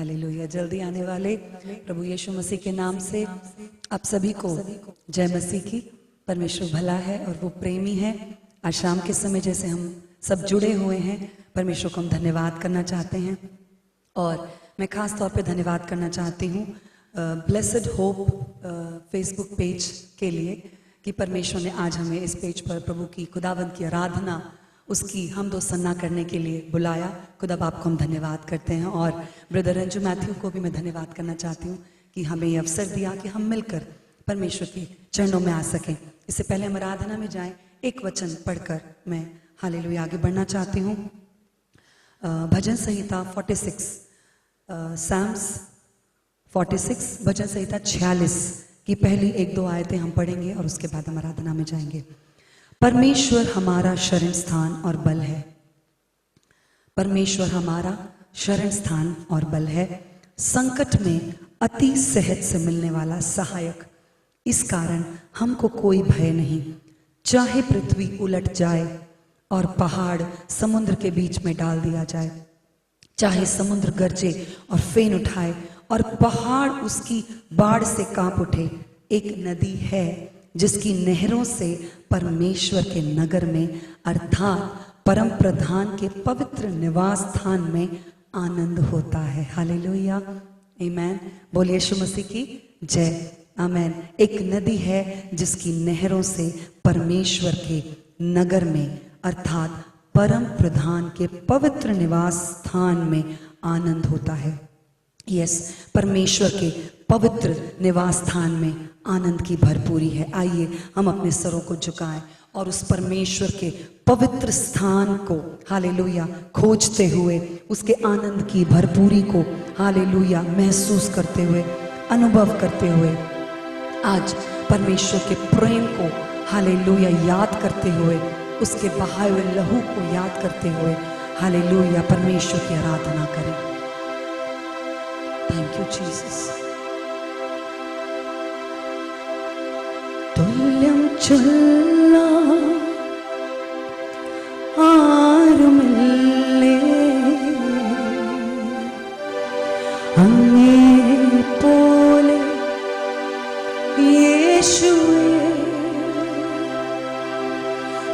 Hallelujah. जल्दी आने वाले प्रभु यीशु मसीह के नाम से आप सभी को जय मसीह की। परमेश्वर भला है और वो प्रेमी है। आज शाम के समय जैसे हम सब जुड़े हुए हैं, परमेश्वर को हम धन्यवाद करना चाहते हैं। और मैं खास तौर पे धन्यवाद करना चाहती हूँ ब्लेसेड होप फेसबुक पेज के लिए कि परमेश्वर ने आज हमें इस पेज पर प्रभु की खुदावंद की आराधना, उसकी हमदो सन्ना करने के लिए बुलाया। खुदा बाप को हम धन्यवाद करते हैं। और ब्रदर रंजू मैथ्यू को भी मैं धन्यवाद करना चाहती हूँ कि हमें ये अवसर दिया कि हम मिलकर परमेश्वर के चरणों में आ सकें। इससे पहले हम आराधना में जाएं, एक वचन पढ़कर मैं हालेलुया आगे बढ़ना चाहती हूँ। भजन संहिता 46 साम्स 46 भजन संहिता 46 की पहली 1-2 आयतें हम पढ़ेंगे और उसके बाद हम आराधना में जाएंगे। परमेश्वर हमारा शरण स्थान और बल है। परमेश्वर हमारा शरण स्थान और बल है, संकट में अति सहज से मिलने वाला सहायक। इस कारण हमको कोई भय नहीं। चाहे पृथ्वी उलट जाए और पहाड़ समुद्र के बीच में डाल दिया जाए, चाहे समुद्र गरजे और फेन उठाए और पहाड़ उसकी बाढ़ से कांप उठे, एक नदी है जिसकी नहरों से परमेश्वर के नगर में अर्थात परम प्रधान के पवित्र निवास स्थान में आनंद होता है। हालेलुया, आमीन। बोलिए यीशु मसीह की जय, आमीन। एक नदी है जिसकी नहरों से परमेश्वर के नगर में अर्थात परम प्रधान के पवित्र निवास स्थान में आनंद होता है। यस, परमेश्वर के पवित्र निवास स्थान में आनंद की भरपूरी है। आइए हम अपने सरों को झुकाएं और उस परमेश्वर के पवित्र स्थान को हालेलुया खोजते हुए उसके आनंद की भरपूरी को हालेलुया महसूस करते हुए, अनुभव करते हुए, आज परमेश्वर के प्रेम को हालेलुया याद करते हुए, उसके बहाए हुए लहू को याद करते हुए हालेलुया परमेश्वर की आराधना करें। Thank you Jesus. तुल्यं चुल्ला आरुमिल्ले അങ്ങേ പോലെ യേശുവേ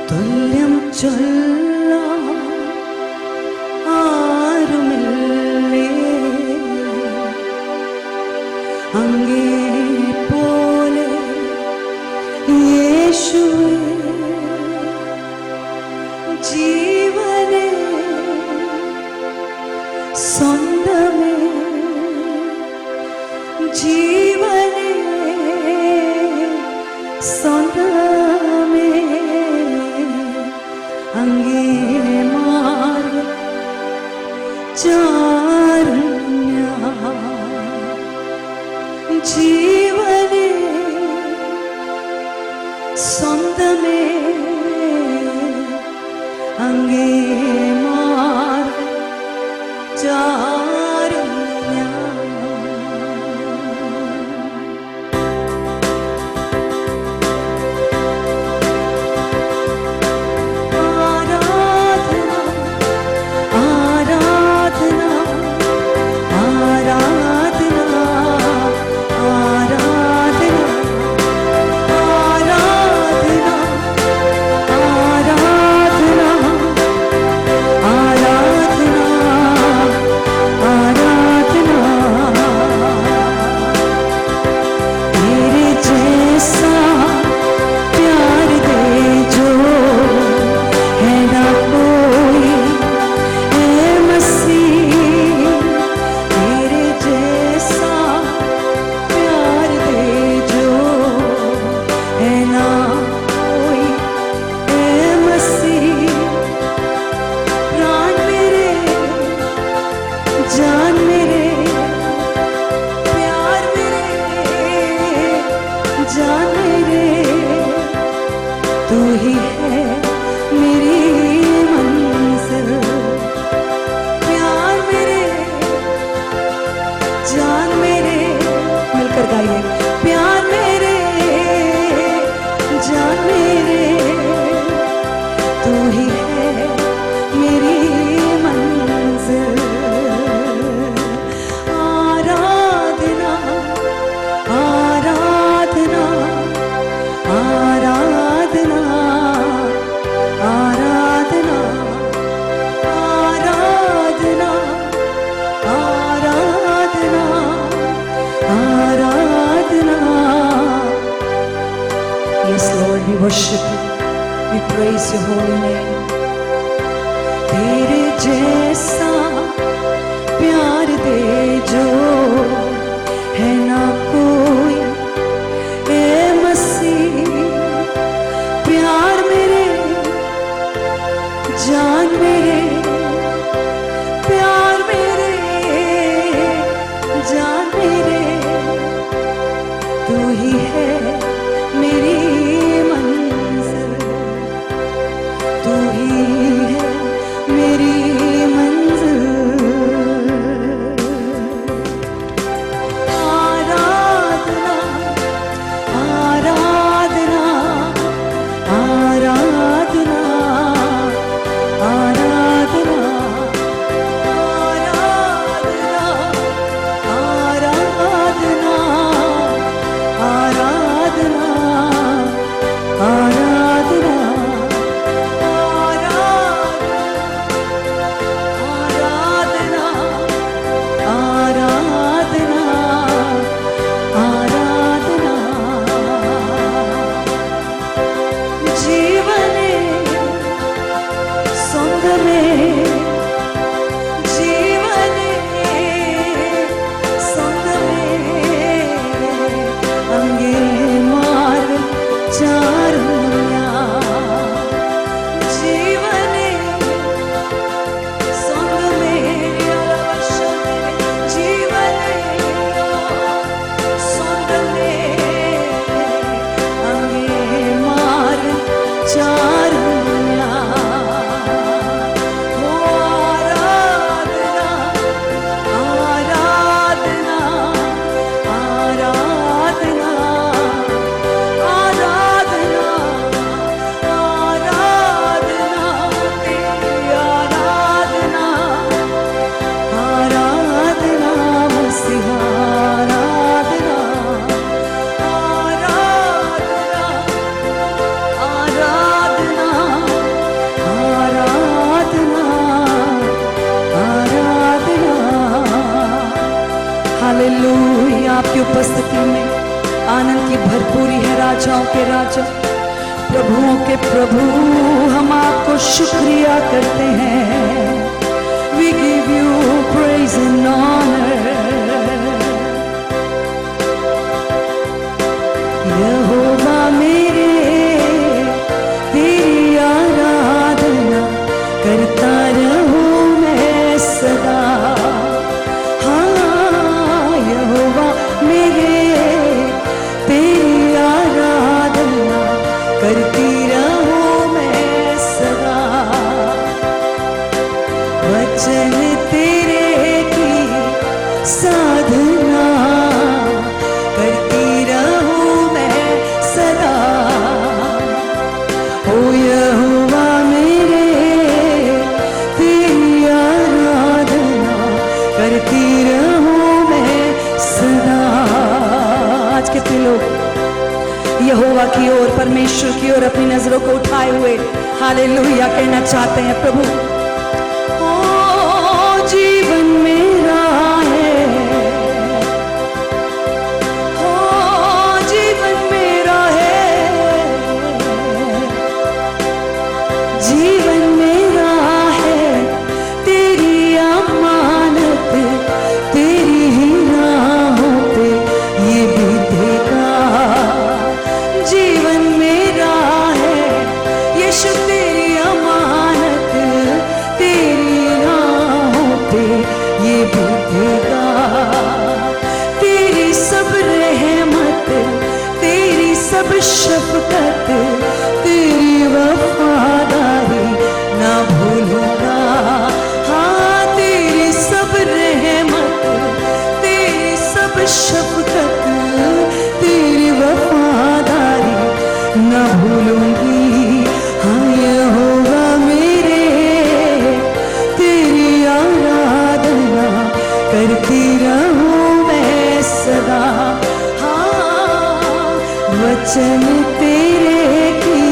തുല്യം ചൊല്ല ആരുമില്ലേ അങ്ങേ പോലെ യേശുവേ ജീവനേ സ്വന്തമേ ജീവനേ സ്വന്തമേ അങ്ങേ മാർഗ ചാരുണ്യ ജീവനേ സ്വന്തമേ അങ്ങേ മാർഗ ചാരുണ്യ worship you. We praise your holy name. तेरे जैसा प्यार दे जो है ना कोई, ए मसीह प्यार मेरे जान मेरे, प्यार मेरे जान मेरे, तू ही है मेरी मंजिल, तू ही है मेरी मंजिल। आराधना आराधना आराधना आराधना आराधना आराधना आराधना आराधना आराधना आराधना जीवने संगमे जीवने संगमे अंगे मार चारुण्या जीवने संगमे जीवने संगमे अंगे मार चारुण्या आराधना आराधना आराधना आराधना तेरी आराधना आराधना मसीहा आराधना आराधना आराधना आराधना आराधना। हालेलुया, आपकी उपस्थिति में आनंद की भरपूरी है। राजाओं के राजा, प्रभुओं के प्रभु, हम आपको शुक्रिया करते हैं। We give you praise and honor. यहोवा मेरे तेरी आराधना करता रहूं मैं सदा। हाँ यहोवा मेरे तेरी आराधना करती रहूं मैं सदा। वचन तेरे की साधना करती रहूं मैं सदा। ओ यहोवा मेरे तेरी आराधना करती रहूं मैं सदा। आज कितने लोग यहोवा की ओर, परमेश्वर की ओर अपनी नजरों को उठाए हुए हालेलुया कहना चाहते हैं। प्रभु ओ जीवन मेरा है, ओ जीवन मेरा है, जीवन मेरा है, तेरी अमानत तेरी ही राहों पे ये बीतेगा। जीवन मेरा है यीशु, तेरी अमानत तेरी राहों पे ये बीतेगा। तेरी सब रहमत तेरी सब शफकत तेरी वफादारी ना भूलूंगा। हाँ तेरी सब रहमत तेरी सब शफकत तेरी वफादारी ना भूलूंगी। हाँ यहोवा मेरे तेरी आराधना करती रहूं मैं सदा। हाँ वचन तेरे की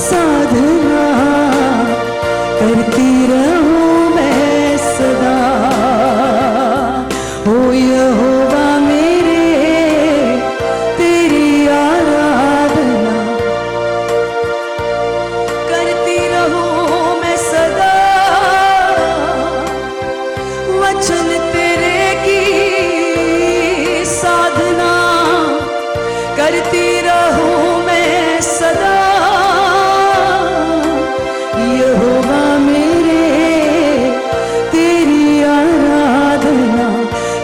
साधना करती रहूं मैं सदा। ओ यहोवा मेरे तेरी आराधना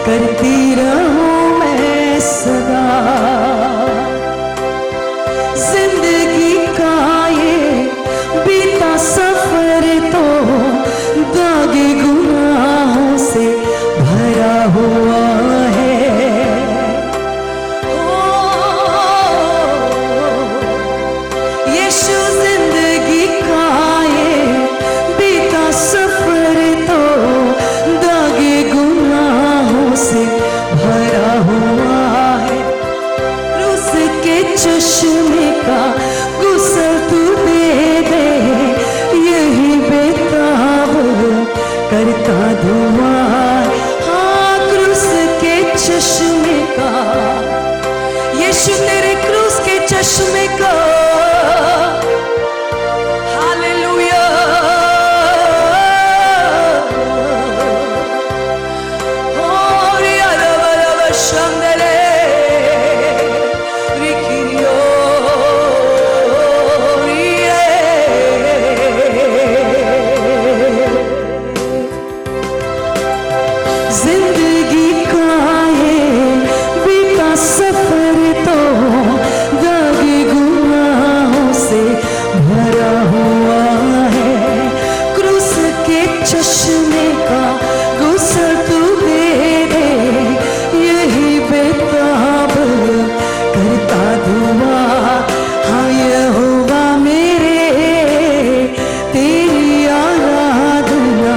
करती रहूं मैं सदा। जिंदगी का ये बीता सफर तो दागे गुनाहों से भरा हुआ है। यीशु जिंदगी का ये बीता सफर तो दागे गुनाहों से भरा हुआ है। क्रूस के चश्मे का गुस्सा तू दे दे, यही बेताब करता धुआं। हाँ, क्रूस के चश्मे का, यीशु तेरे क्रूस के चश्मे का, हालेलुया। ओ रिया रवा रवा शंदले रिकियो रिए। जिंदगी का ये बीता सफर तो दागे गुनाहों से भरा हुआ है। क्रूस के चश्मे का गुस्सा तू दे दे, यही बेताब करता धुआं। हाँ यहोवा मेरे, तेरी आराधना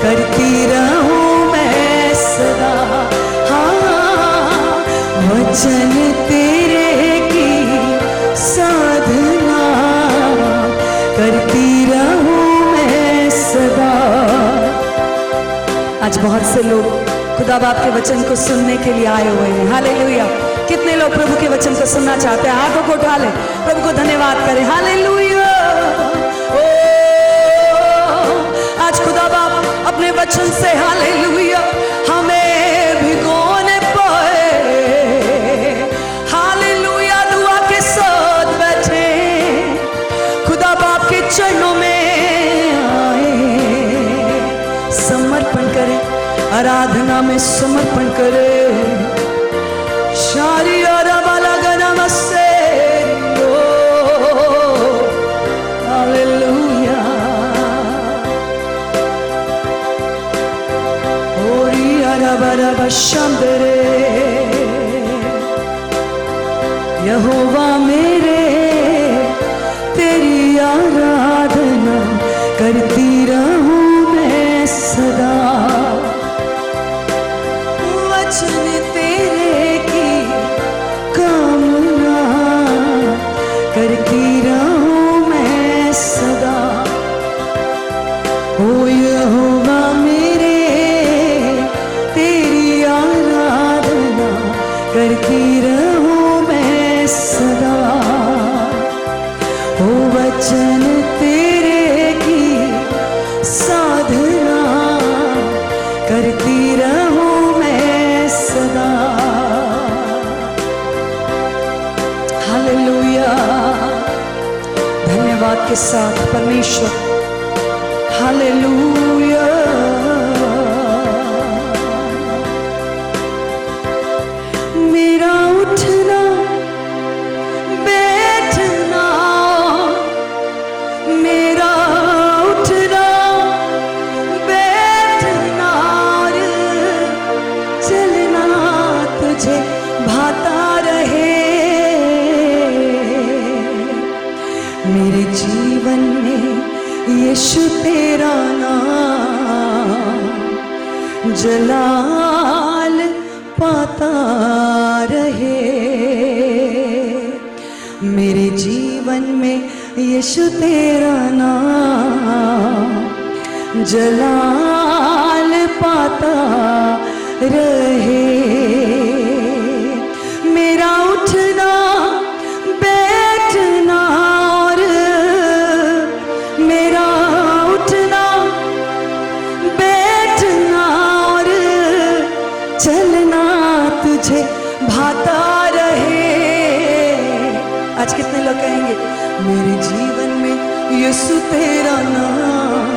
करती रहूं मैं सदा। हाँ, वचन तेरे की साधना करती रहूं मैं सदा। आज बहुत से लोग खुदा बाप के वचन को सुनने के लिए आए हुए हैं। हालेलुया। कितने लोग प्रभु के वचन को सुनना चाहते हैं? हाथों को उठा ले, प्रभु को धन्यवाद करें। हालेलुया। ओ आज खुदा बाप अपने वचन से, हालेलुया, हमें भिगोने पाए। हालेलुया। दुआ के साथ बैठे, खुदा बाप के चरणों में आए। समर्पण करें, आराधना में समर्पण करें। शारी और नमस्ते। हालेलुया। ओरिया रबा रबा शंदरे। यहोवा मेरे, तेरी आराधना करती रहूं मैं सदा। वचन तेरे की कामना करती रहूं मैं सदा। ओ यहोवा मेरे, तेरी आराधना करती रहूं मैं सदा। ओ वचन तेरे की साधना करती रहूं मैं सदा। हालेलुया। धन्यवाद के साथ परमेश्वर, हालेलुया। मेरा उठना बैठना, मेरा उठना बैठना चलना तुझे भाता रहे। मेरे जीवन में यीशु तेरा नाम जलाल पाता रहे। मेरे जीवन में यीशु तेरा नाम जलाल पाता रहे। मेरा उठना बैठना और मेरा उठना बैठना और चलना तुझे भाता रहे। आज कितने लोग कहेंगे मेरे जीवन में यीशु तेरा नाम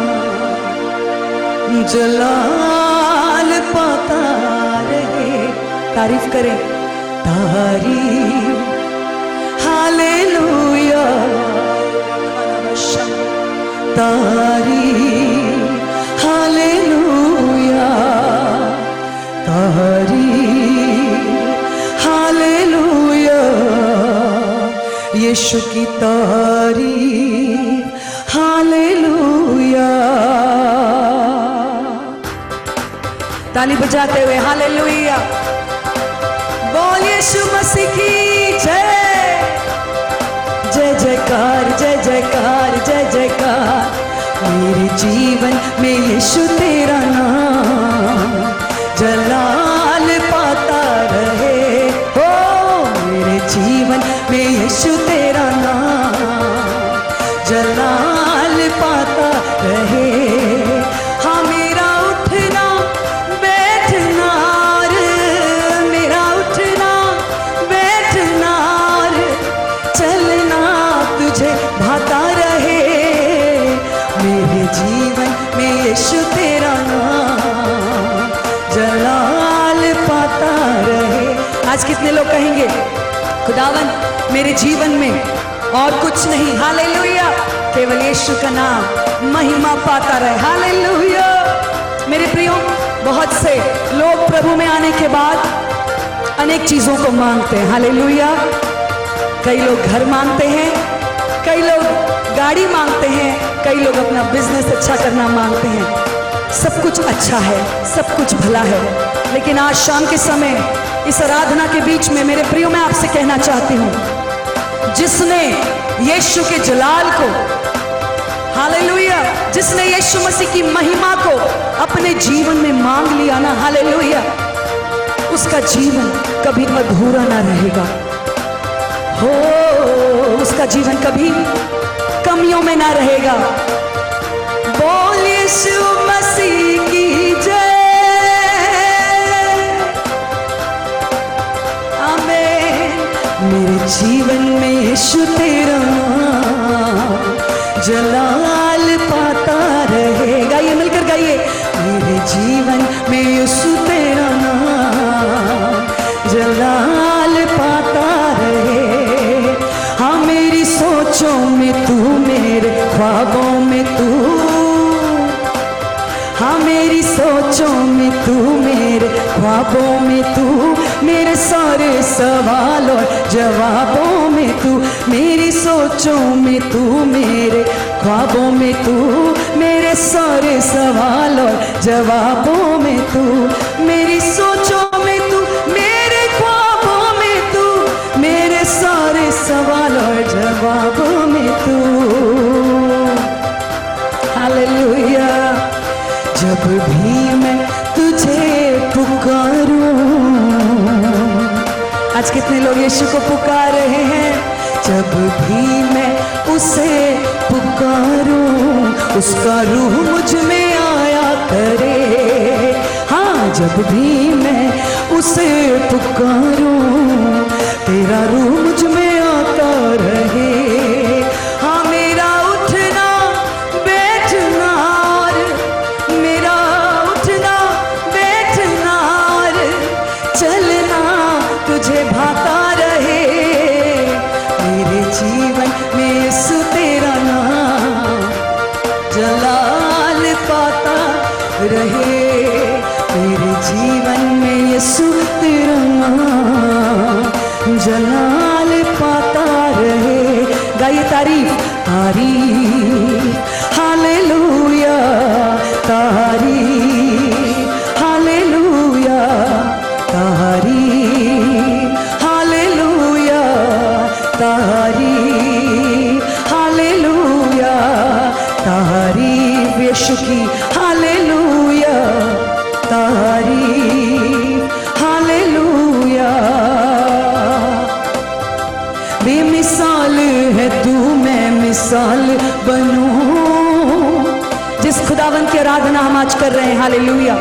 जलाल पाता रहे। तारीफ करें। तारीफ हालेलुया, तारीफ हालेलुया, तारीफ हालेलुया, यीशु की तारीफ हालेलुया। ताली बजाते हुए हालेलुया, बोल यीशु मसीह की जय। जय जयकार, जय जयकार, जय जयकार। मेरे जीवन में यीशु तेरा नाम जलाल पाता रहे। हो मेरे जीवन में यीशु तेरा नाम जलाल पाता रहे। हाँ मेरा उठना बैठना रे, मेरा उठना बैठना रे, चलना तुझे भाता रहे। मेरे जीवन में यीशु तेरा नाम जलाल पाता रहे। आज कितने लोग कहेंगे खुदावन मेरे जीवन में और कुछ नहीं, हालेलुया, केवल यीशु का नाम महिमा पाता रहे। हालेलुया। मेरे प्रियो, बहुत से लोग प्रभु में आने के बाद अनेक चीजों को मांगते हैं। हालेलुया। कई लोग घर मांगते हैं, कई लोग गाड़ी मांगते हैं, कई लोग अपना बिजनेस अच्छा करना मांगते हैं। सब कुछ अच्छा है, सब कुछ भला है, लेकिन आज शाम के समय इस आराधना के बीच में मेरे प्रियो मैं आपसे कहना चाहती हूँ, जिसने यीशु के जलाल को, हालेलुया, जिसने यीशु मसीह की महिमा को अपने जीवन में मांग लिया ना, हालेलुया, उसका जीवन कभी अधूरा ना रहेगा। हो उसका जीवन कभी कमियों में ना रहेगा। बोल यीशु मसीह की जय। आमीन। मेरे जीवन में यीशु तेरा नाम जलाल पाता रहेगा। ये मिलकर गाइए। मेरे जीवन में यीशु तेरा नाम जलाल पाता रहे। हाँ मेरी सोचों में तू, मेरे ख्वाबों में तू, हाँ मेरी सोचों में तू, मेरे ख्वाबों में तू, मेरे सारे सवाल और जवाबों में तू, मेरी सोचों में तू, मेरे ख्वाबों में तू, मेरे सारे सवाल और जवाबों में तू, मेरी सोचों में तू, मेरे ख्वाबों में तू, मेरे सारे सवाल और जवाबों में तू। हालेलुया। जब भी मैं तुझे पुकारूं, आज कितने लोग यीशु को पुकार रहे हैं। जब भी मैं उसे पुकारूं, उसका रूह मुझ में आया करे। हाँ जब भी मैं उसे पुकारूं, तेरा रूह मुझ में आता रहे। हाँ मेरा उठना बैठना, मेरा उठना बैठना, चलना तुझे भाता रहे। मेरे जीवन में यीशु तेरा नाम जलाल पाता रहे। मेरे जीवन में यीशु तेरा नाम जलाल पाता रहे। गाइए तारीफ, तारीफ हालेलुया, तारीफ हालेलुया, तारीफ हालेलुया, तारीफ हालेलुया, तारीफ यीशु की हालेलुया, तारीफ हालेलुया। बेमिसाल है तू, मैं मिसाल बनूं। जिस खुदावन की आराधना हम आज कर रहे हैं, हालेलुया,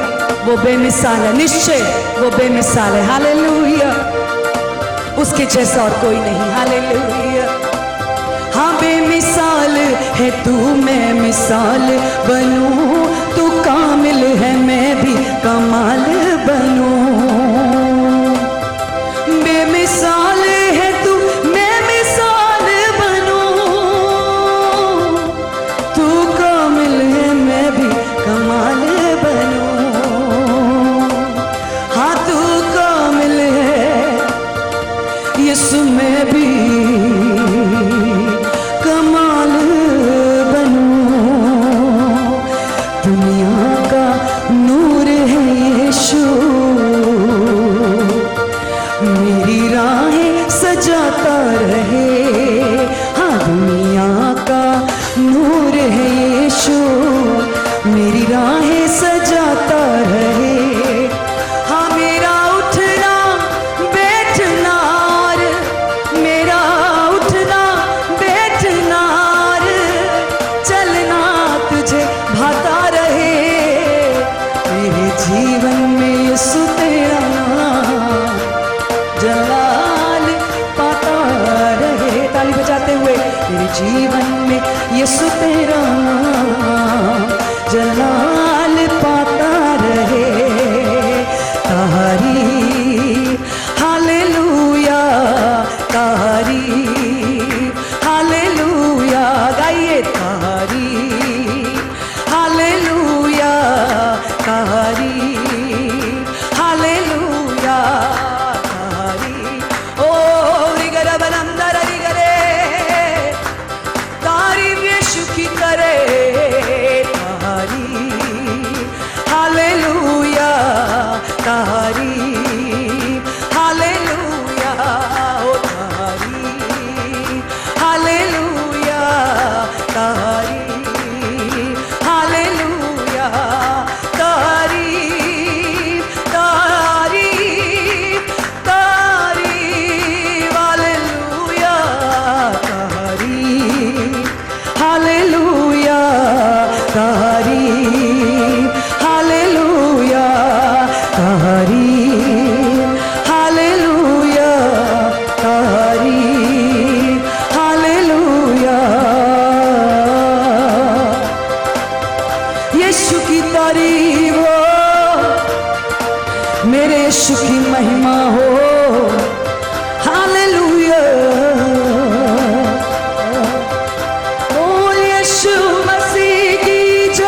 वो बेमिसाल है, निश्चय वो बेमिसाल है। हालेलुया। उसके जैसा और कोई नहीं। हालेलुया। हाँ बेमिसाल है तू, मैं मिसाल बनूं, तू कामिल है मैं भी कमाल बनूं। मेरे यीशु की महिमा हो। हालेलुया, ओ यीशु मसीह की जय।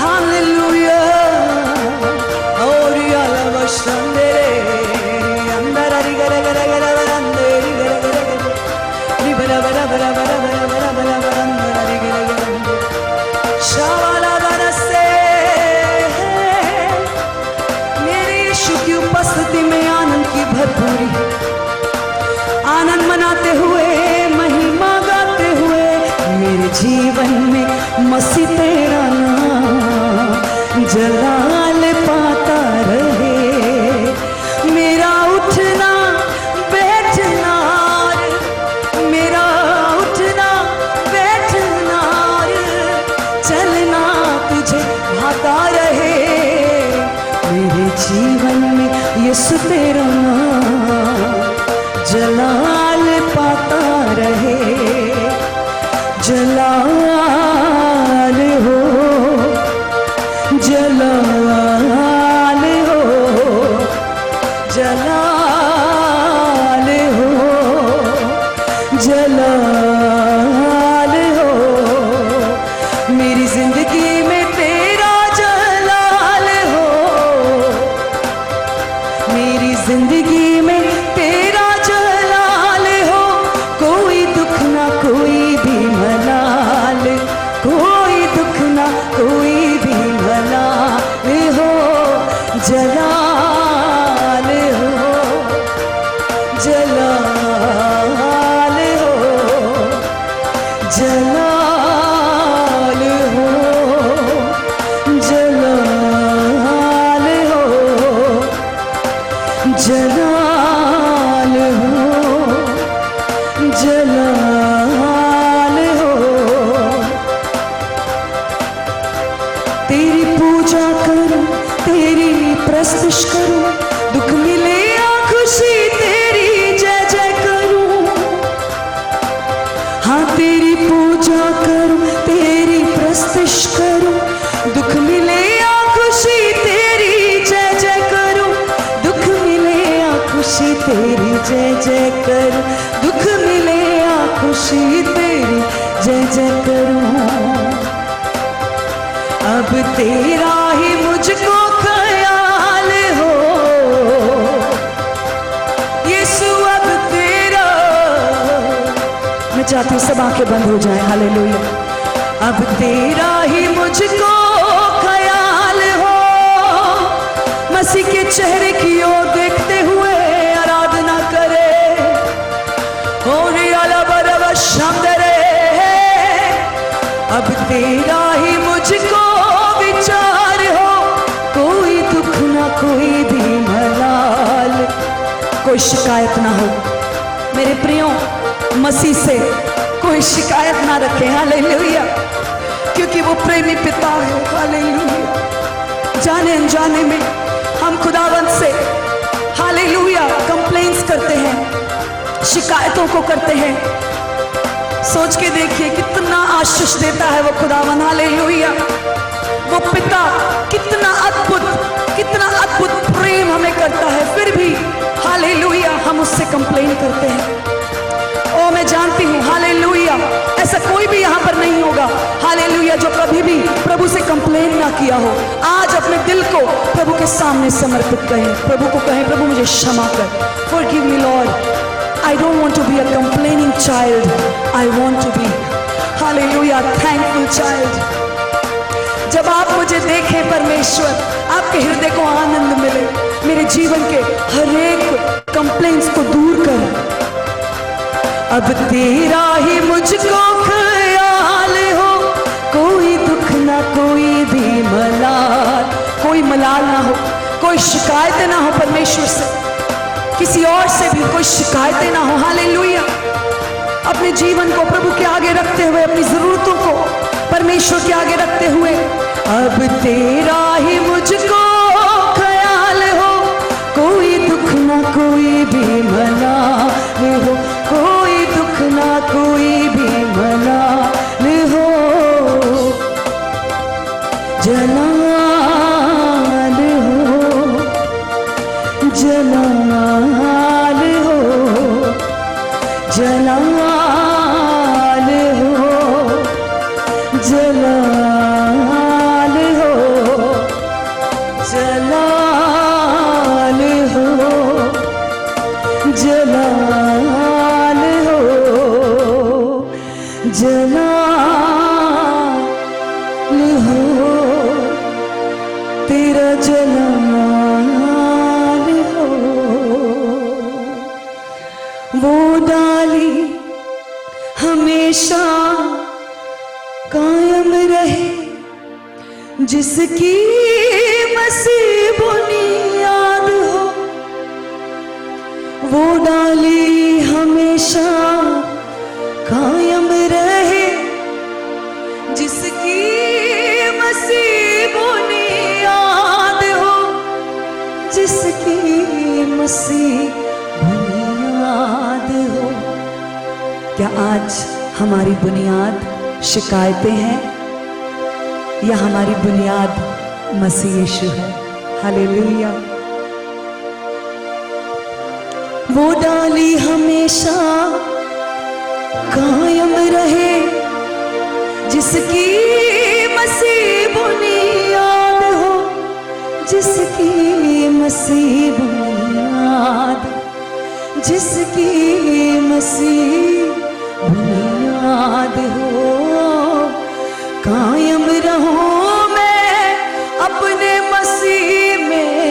हालेलुया, और याला वशंदे अंदर अरि गरे गरे गरे अंदर गरे गरे गरे बरा बरा बरा बरा बरा बरा बरा बरा अंदर अरि गरे गरे शावाला बरसे। मेरे यीशु की उपस्थिति में आनंद की भरपूरी, आनंद मनाते हुए, महिमा गाते हुए, मेरे जीवन में मसीह तेरा नाम जलाल पाता रहे। मेरा उठना बैठना, मेरा उठना बैठना, चलना तुझे भाता रहे। मेरे जीवन में यीशु तेरा नाम जलाल पाता रहे। जलाल हो, जलाल हो, जलाल हो, जलाल हो। मेरी जिंदगी में तेरा जलाल हो, मेरी जिंदगी में तेरा जलाल हो। कोई दुख ना कोई भी मलाल, कोई दुख ना कोई भी मलाल हो। जलाल हो, जलाल हो, जलाल हो, जलाल हो, जलाल हो, जलाल हो। तेरी पूजा करूं, तेरी प्रस्तुति करूं, दुख मिले या खुशी तेरी जय जय करूं। हाँ तेरी पूजा करूं, तेरी प्रस्तुति करूं, दुख मिले या खुशी तेरी जय जय करूं। दुख मिले या खुशी तेरी जय जय करूं, दुख मिले या खुशी तेरी जय जय करूं। अब तेरा ही मुझको ख्याल हो, यीशु अब तेरा। मैं चाहती हूँ सब आंखें बंद हो जाएं। हालेलुया। अब तेरा ही मुझको ख्याल हो, मसीह के चेहरे की ओर देखते हुए आराधना करे। और याला बरवा शामदरे, अब तेरा ही मुझको विचार हो। कोई दुख ना कोई भी मलाल, कोई शिकायत ना हो। मेरे प्रियो, मसीह से कोई शिकायत ना रखें। हालेलुया, क्योंकि वो प्रेमी पिता है। हालेलुया। जाने अनजाने में हम खुदावंत से हालेलुया कंप्लेंट्स करते हैं, शिकायतों को करते हैं। सोच के देखिए कितना आशीष देता है वो खुदावन। हालेलुया। वो पिता कितना अद्भुत प्रेम हमें करता है, फिर भी हालेलुया हम उससे कंप्लेन करते हैं। ओ मैं जानती हूँ हालेलुया ऐसा कोई भी यहाँ पर नहीं होगा हालेलुया जो कभी भी प्रभु से कंप्लेन ना किया हो। आज अपने दिल को प्रभु के सामने समर्पित करें, प्रभु को कहें, प्रभु मुझे क्षमा कर। Forgive me Lord, I don't want to be a complaining child, I want to be hallelujah thankful child। जब आप मुझे देखें परमेश्वर, आपके हृदय को आनंद मिले, मेरे जीवन के हर एक कंप्लेंट्स को दूर कर। अब तेरा ही मुझको ख्याल हो, कोई दुख ना कोई भी मलाल, कोई मलाल ना हो, कोई शिकायतें ना हो परमेश्वर से, किसी और से भी कोई शिकायतें ना हो। हालेलुया। अपने जीवन को प्रभु के आगे रखते हुए, अपनी जरूरतों को परमेश्वर के आगे रखते हुए, अब तेरा ही मुझको ख्याल हो, कोई दुख ना कोई भी मलाल हो, कोई दुख ना कोई भी मलाल हो। जलाल जलाल हो, जलाल हो, जलाल हो, तेरा जलाल हो। वो डाली हमेशा कायम रहे, जिसकी मसीह बुनियाद हो। वो डाली हमेशा कायम रहे, जिसकी मसीह बुनियाद हो, जिसकी मसीह बुनियाद हो। क्या आज हमारी बुनियाद शिकायतें हैं या हमारी बुनियाद मसीह यीशु है? हालेलुया। वो डाली हमेशा कायम रहे, जिसकी मसीह बुनियाद हो, जिसकी मसीह बुनियाद, जिसकी मसीह बुनियाद हो। कायम रहूं मैं अपने मसीह में,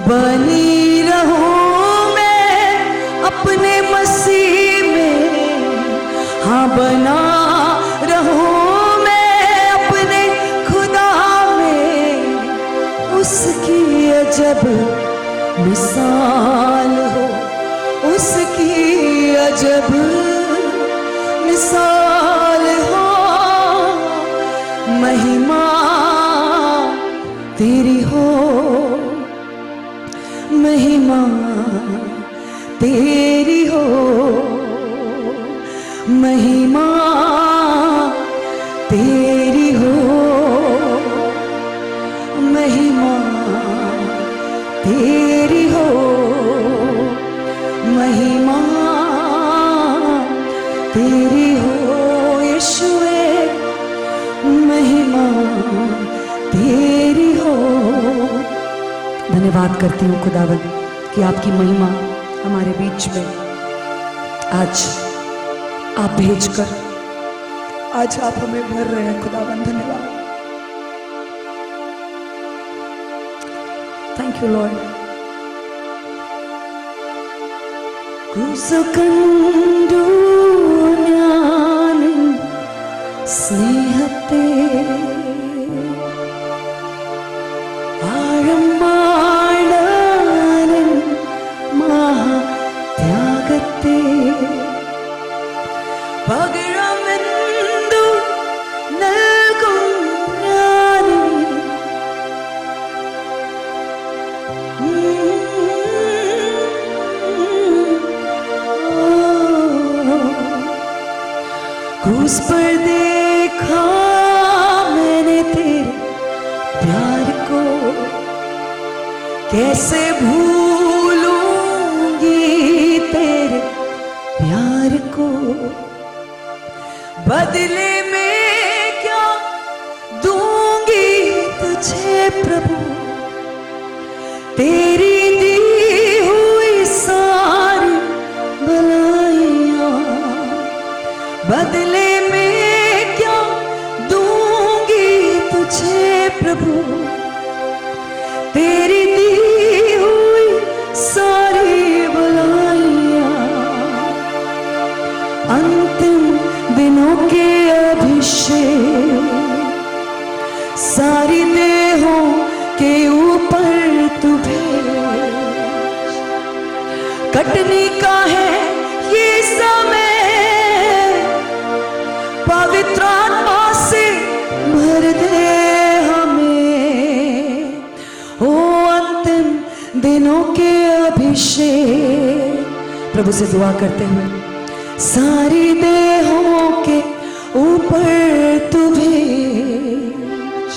बनी रहूं मैं अपने मसीह में। हाँ, बना रहूं मैं अपने खुदा में। उसकी अजब मिसाल हो, उसकी अजब मिसाल हो। महिमा तेरी हो, महिमा तेरी हो, महिमा तेरी हो, महिमा तेरी हो, महिमा तेरी हो। यीशुए महिमा तेरी हो। धन्यवाद करती हूँ खुदावन कि आपकी महिमा हमारे बीच में आज आप भेजकर आज आप हमें भर रहे हैं खुदावन। धन्यवाद। Thank you Lord. കുസുകണ്ടു ഞാൻ സ്നേഹത്തെ, ആഴമാണ് മഹാത്യാഗത്തെ. പകരമെന്തു നൽകും ഞാൻ? क्रूस पर देखा मैंने तेरे प्यार को, कैसे भूलूंगी तेरे प्यार को। बदले में क्या दूंगी तुझे प्रभु, तेरी दी हुई सारी भलाइयाँ। बदले में क्या दूंगी तुझे प्रभु, तेरी दी हुई सारी भलाइयाँ। अंतिम दिनों के अभिषेक सारी देहों के ऊपर तू भेज। कटनी का है ये समय, पवित्र आत्मा से भर दे हमें। ओ अंतिम दिनों के अभिषेक, प्रभु से दुआ करते हुए सारी देहों के ऊपर तू भेज।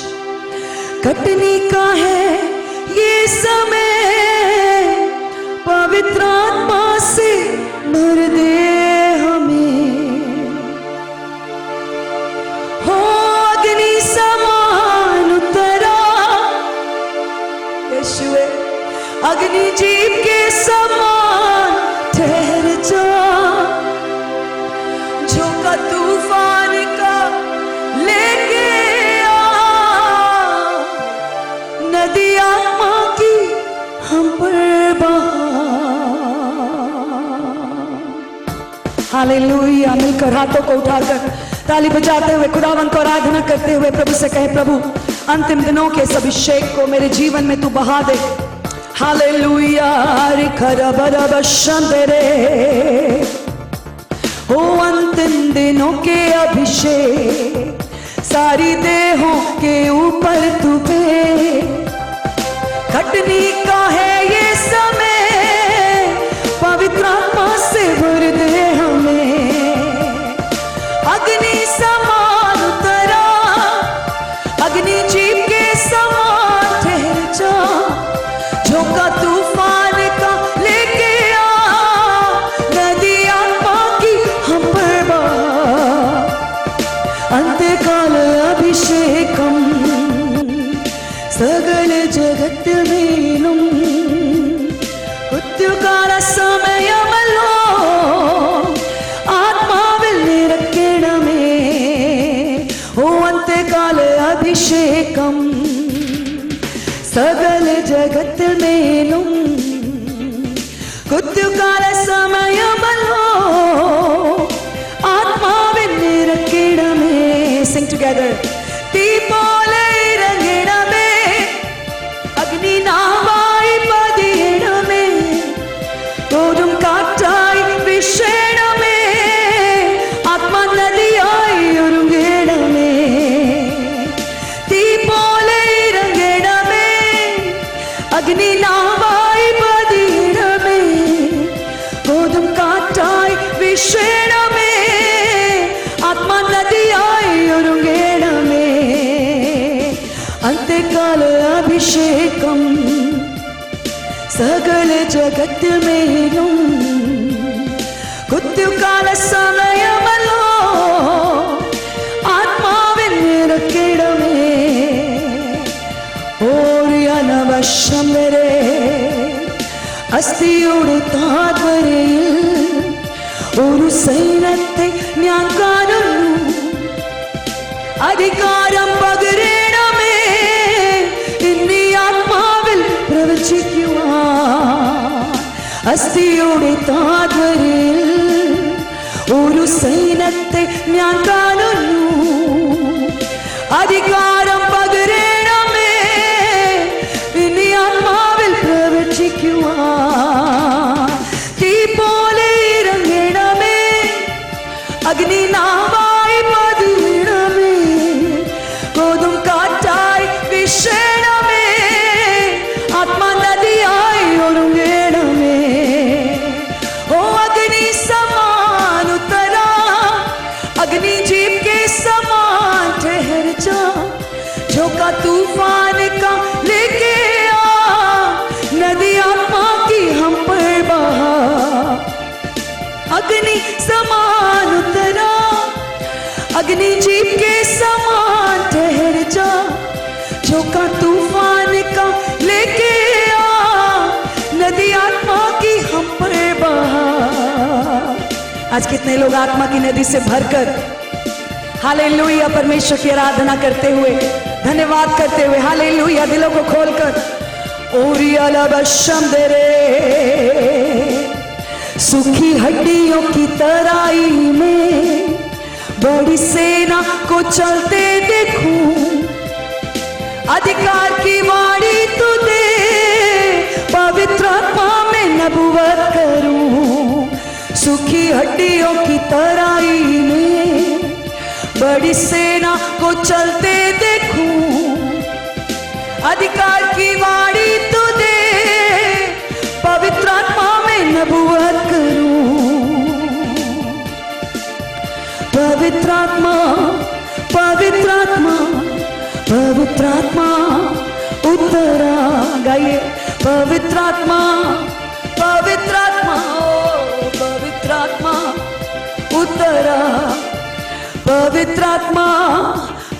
कटनी का है ये समय, पवित्र आत्मा से भर दे हमें। हो अग्नि समान उतर अग्नि जीव के समान ठहर जा, झोंका तूफान का लेके आ, नदी आत्मा की हम पर बहा। हालेलुया। मिलकर हाथों को उठाकर ताली बजाते हुए खुदावन को आराधना करते हुए प्रभु से कहे, प्रभु अंतिम दिनों के इस अभिषेक को मेरे जीवन में तू बहा दे। हालेलुया। ओ अंतिम दिनों के अभिषेक सारी देहों के ऊपर तू पे, खटनी का है ये समय, पवित्र आत्मा से भर दे हमें। अग्नि समान उतरा, अग्नि जीव के समान ठहर जा, झोंका तूफान का लेके आ, नदी आत्मा की हम पर बहा। अंत्यकाल अभिषेकम सगल जगत मेलुम, मृत्युकाल समयमलो आत्माविल निरक्किडमे। ओ अंत्यकाल अभिषेकम सगल जगत मेलुम, मृत्युकाल समयमलो आत्माविल निरक्किडमे। Sing together. തീപോലെ ഇറങ്ങിടമേ, അഗ്നി നാവായി പതിയിടമേ, തോടും കാറ്റായി വീശണമേ, ആത്മാ നദിയായി ഒരുങ്ങിടമേ. തീപോലെ ഇറങ്ങിടമേ, അഗ്നി നാവായി പതിയിടമേ, തോടും കാറ്റായി വീശണമേ, ആത്മാ നദിയായി ഒരുങ്ങിടമേ. अंत्यकाल अभिषेकम सकल जगत मेलुम, मृत्युकाल समयमलो आत्माविल निरक्किडमे. ഓരിയനവശം വരെ അസ്ഥിയുടെ താഴ്വരയിൽ ഒരു സൈന്യത്തെ ഞാൻ കാണുന്നു. അധികാരം പകരണമേ, ഇന്നീ ആത്മാവിൽ പ്രവചിക്കുവാൻ. അസ്ഥിയുടെ താഴ്വരയിൽ ഒരു സൈന്യത്തെ ഞാൻ കാണുന്നു. അധികാരം പകരണമേ, ഇന്നീ ആത്മാവിൽ പ്രവചിക്കുവാൻ. തീ പോലെ ഇറങ്ങണമേ, അഗ്നി നാവായി പതിയിടമേ, കോതും കാറ്റായി വീശണമേ, ആത്മാ നദിയായി ഒരുങ്ങിടമേ. ओ अग्नि समान उतरा, अग्नि जीव के समान ठहर जा, झोंका तूफान का लेके आ, नदी आत्मा की हम पर बहा. अग्नि समान उतरा, अग्नि जीव के समान ठहर जा, झोंका तूफान का लेके आ, नदी आत्मा की हम पर बहा. आज कितने लोग आत्मा की नदी से भरकर हालेलुया परमेश्वर की आराधना करते हुए, धन्यवाद करते हुए, हालेलुया दिलों को खोलकर ओरियालाबशम देरे. सूखी हड्डियों की तराई में बड़ी सेना को चलते देखूं, अधिकार की वाणी तू दे, पवित्र आत्मा में नबूवत करूं. सूखी हड्डियों की तराई में बड़ी सेना को चलते देखूं, अधिकार की वाणी तू दे, पवित्र आत्मा में नबूवत करूं. पवित्र आत्मा, पवित्र आत्मा, पवित्र आत्मा उतरा. गाइए, पवित्र आत्मा, पवित्र आत्मा, पवित्र आत्मा उतरा. पवित्र आत्मा,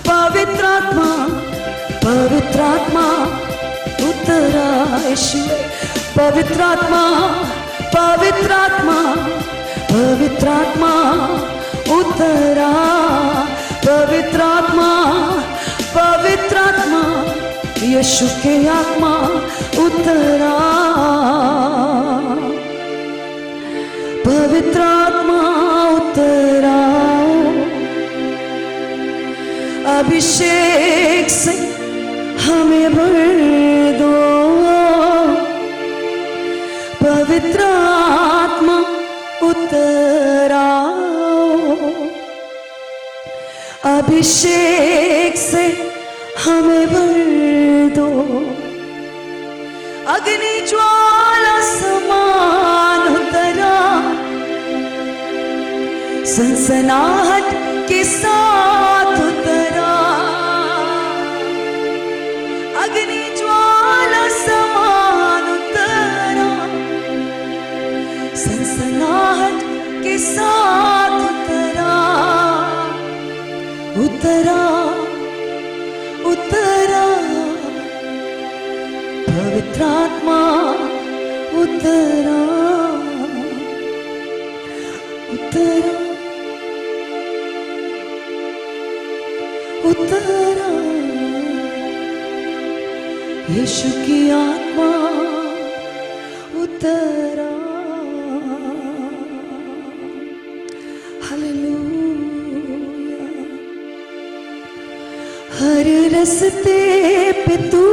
पवित्र आत्मा, पवित्र आत्मा उतरा. यीशु पवित्र आत्मा, पवित्र आत्मा, पवित्र आत्मा उतरा, पवित्र आत्मा, पवित्र आत्मा, यीशु के आत्मा उतरा, पवित्र आत्मा उतरा, अभिषेक से हमें भर दो, पवित्र आत्मा उतरा, अभिषेक से हमें भर दो, अग्नि ज्वाला समान उतरा, सनसनाहट के साथ उतरा, अग्नि ज्वाला समान उतरा, सनसनाहट के साथ उतरा, उतरा, उतरा, पवित्र आत्मा उतरा, उतरा, उतरा, यीशु की आत्मा उतरा, हालेलुया। हर रास्ते पे तू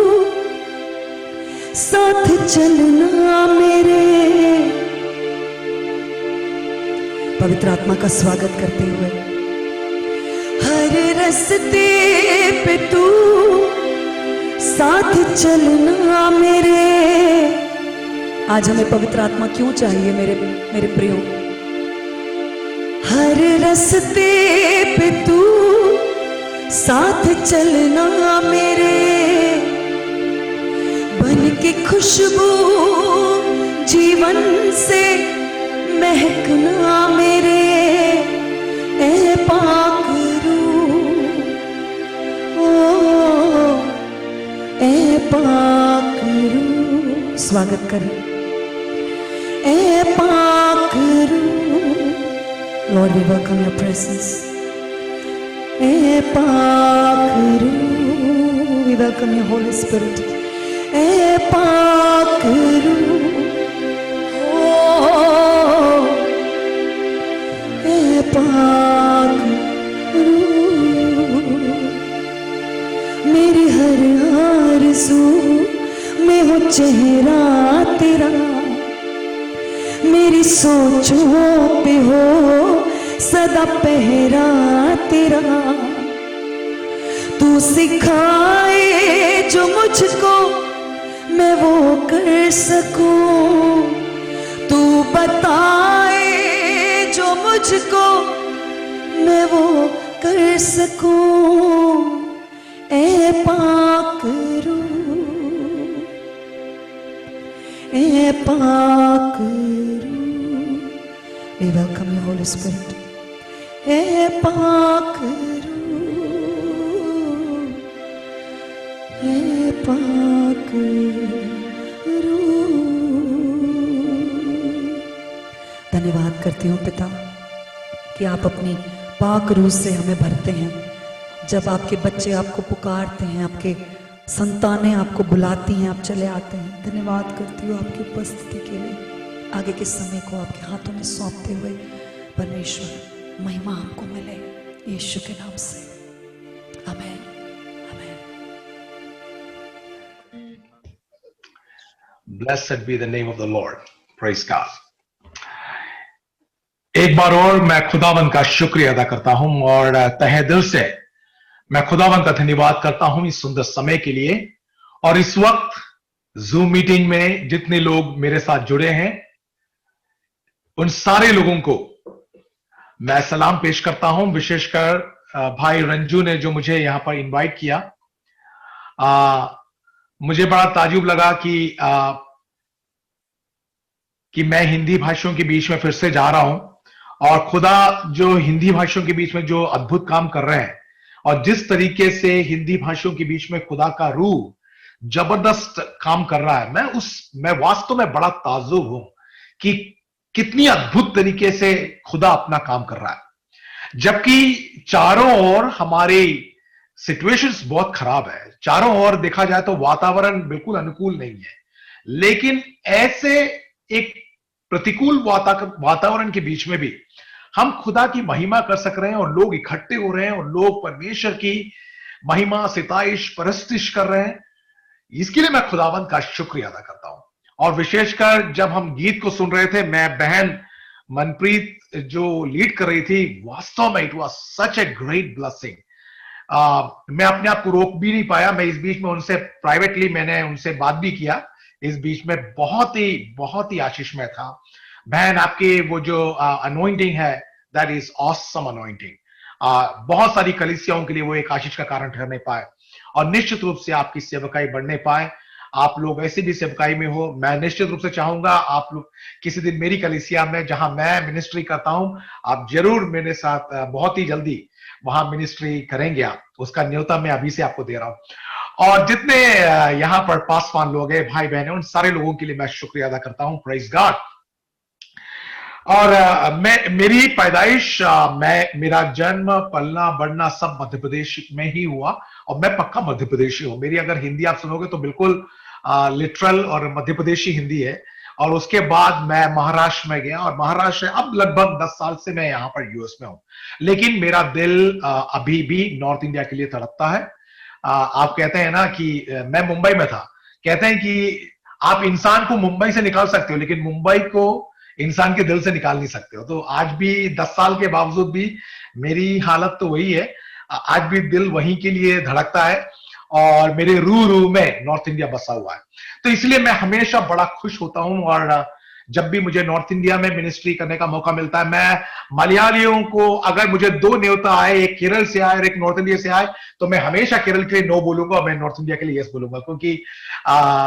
साथ चलना मेरे, पवित्र आत्मा का स्वागत करते हुए, हर रास्ते पे तू साथ चलना मेरे। आज हमें पवित्र आत्मा क्यों चाहिए मेरे प्रियो? हर रास्ते पे तू साथ चलना मेरे, बन के खुशबू जीवन से महकना मेरे, ए पाक रूह, ओ ए पाक रूह, स्वागत करें, ए पाक रूह, Lord, we welcome your presence. ए पाक रूह, we welcome your Holy Spirit. ए पाक रूह, ओ ए पाक रूह, मेरी हर आरज़ू में हो चेहरा तेरा, मेरी सोचों पे हो सदा पहरा तेरा, तू सिखाए जो मुझको मैं वो कर सकूं, तू बताए जो मुझको मैं वो कर सकूं, ए पाक रूह, ए पाक रूह, we welcome you Holy Spirit. ए पाक रूह, ए पाक रूह। धन्यवाद करती हूँ पिता कि आप अपनी पाक रूह से हमें भरते हैं। जब आपके बच्चे आपको पुकारते हैं, आपके संतानें आपको बुलाती हैं, आप चले आते हैं। धन्यवाद करती हूँ आपकी उपस्थिति के लिए। आगे के समय को आपके हाथों में सौंपते हुए परमेश्वर महिमा आपको मिले यीशु के नाम से, आमेन, आमेन। Blessed be the name of the Lord. Praise God. एक बार और मैं खुदावंत का शुक्रिया अदा करता हूं और तहे दिल से मैं खुदावंत का धन्यवाद करता हूं इस सुंदर समय के लिए। और इस वक्त जूम मीटिंग में जितने लोग मेरे साथ जुड़े हैं उन सारे लोगों को मैं सलाम पेश करता हूं। विशेषकर भाई रंजू ने जो मुझे यहां पर इनवाइट किया, मुझे बड़ा ताजुब लगा कि मैं हिंदी भाषियों के बीच में फिर से जा रहा हूं और खुदा जो हिंदी भाषियों के बीच में जो अद्भुत काम कर रहे हैं और जिस तरीके से हिंदी भाषियों के बीच में खुदा का रूह जबरदस्त काम कर रहा है। मैं वास्तव में बड़ा ताज्जुब हूं कि कितनी अद्भुत तरीके से खुदा अपना काम कर रहा है, जबकि चारों ओर हमारी सिचुएशंस बहुत खराब है। चारों ओर देखा जाए तो वातावरण बिल्कुल अनुकूल नहीं है, लेकिन ऐसे एक प्रतिकूल वातावरण के बीच में भी हम खुदा की महिमा कर सक रहे हैं और लोग इकट्ठे हो रहे हैं और लोग परमेश्वर की महिमा, सिताइश, परस्तिश कर रहे हैं। इसके लिए मैं खुदावंत का शुक्रिया अदा करता हूं। और विशेषकर जब हम गीत को सुन रहे थे, मैं बहन मनप्रीत जो लीड कर रही थी, वास्तव में it was such a great blessing. मैं अपने आप को रोक भी नहीं पाया। मैं इस बीच में उनसे प्राइवेटली मैंने उनसे बात भी किया। इस बीच में बहुत ही आशीषमय था। बहन, आपके वो जो अनॉइंटिंग है, दैट इज ऑसम अनॉइंटिंग। बहुत सारी कलीसियाओं के लिए वो एक आशीष का कारण ठहरने पाए और निश्चित रूप से आपकी सेवकाई बढ़ने पाए। आप लोग ऐसे भी सेवकाई में हो। मैं निश्चित रूप से चाहूंगा आप लोग किसी दिन मेरी कलीसिया में, जहां मैं मिनिस्ट्री करता हूं, आप जरूर मेरे साथ बहुत ही जल्दी वहां मिनिस्ट्री करेंगे। आप उसका न्योता मैं अभी से आपको दे रहा हूं। और जितने यहां पर पासवान लोग हैं, भाई बहन, उन सारे लोगों के लिए मैं शुक्रिया अदा करता हूं। Praise God. और मेरी पैदाइश, मेरा जन्म, पलना, बढ़ना सब मध्य प्रदेश में ही हुआ और मैं पक्का मध्य प्रदेशी हूं। मेरी अगर हिंदी आप सुनोगे तो बिल्कुल लिटरल और मध्य प्रदेशी हिंदी है। और उसके बाद मैं महाराष्ट्र में गया और महाराष्ट्र अब लगभग 10 साल से मैं यहां पर यूएस में हूं। लेकिन मेरा दिल अभी भी नॉर्थ इंडिया के लिए तड़पता है। आप कहते हैं ना कि मैं मुंबई में था। कहते हैं कि आप इंसान को मुंबई से निकाल सकते हो, लेकिन मुंबई को इंसान के दिल से निकाल नहीं सकते हो। तो आज भी 10 साल के बावजूद भी मेरी हालत तो वही है। आज भी दिल वहीं के लिए धड़कता है और मेरे रू में नॉर्थ इंडिया बसा हुआ है। तो इसलिए मैं हमेशा बड़ा खुश होता हूं। और जब भी मुझे नॉर्थ इंडिया में मिनिस्ट्री करने का मौका मिलता है, मैं मलयालियों को, अगर मुझे 2 न्योता आए, एक केरल से आए और एक नॉर्थ इंडिया से आए, तो मैं हमेशा केरल के लिए नो बोलूंगा और मैं नॉर्थ इंडिया के लिए यस बोलूंगा।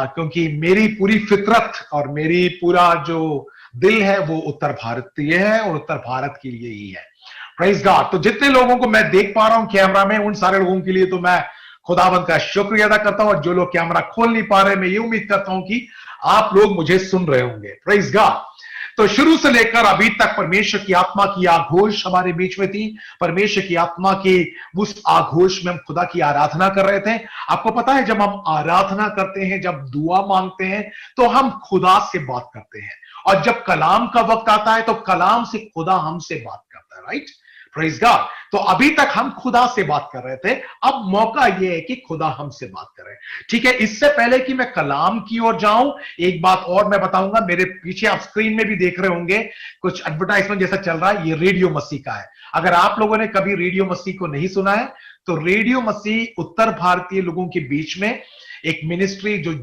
क्योंकि मेरी पूरी फितरत और मेरी पूरा जो दिल है वो उत्तर भारतीय है और उत्तर भारत के लिए ही है। Praise God. तो जितने लोगों को मैं देख पा रहा हूं कैमरा में, उन सारे लोगों के लिए तो मैं खुदावंत का शुक्रिया अदा करता हूं। और जो लोग कैमरा खोल नहीं पा रहे, मैं ये उम्मीद करता हूं कि आप लोग मुझे सुन रहे होंगे। Praise God. तो शुरू से लेकर अभी तक परमेश्वर की आत्मा की आघोष हमारे बीच में थी। परमेश्वर की आत्मा की उस आघोष में हम खुदा की आराधना कर रहे थे। आपको पता है, जब हम आराधना करते हैं, जब दुआ मांगते हैं, तो हम खुदा से बात करते हैं। और जब कलाम का वक्त आता है तो कलाम से खुदा हमसे बात करता है। राइट। Praise God. तो अभी तक हम खुदा से बात कर रहे थे, अब मौका यह है कि खुदा हमसे बात करे। ठीक है। इससे पहले कि मैं कलाम की ओर जाऊं, एक बात और मैं बताऊंगा। मेरे पीछे आप स्क्रीन में भी देख रहे होंगे कुछ एडवर्टाइजमेंट जैसा चल रहा है, ये रेडियो मसीह का है। अगर आप लोगों ने कभी रेडियो मसीह को नहीं सुना है, तो रेडियो मसीह उत्तर भारतीय लोगों के बीच में एक मिनिस्ट्री जो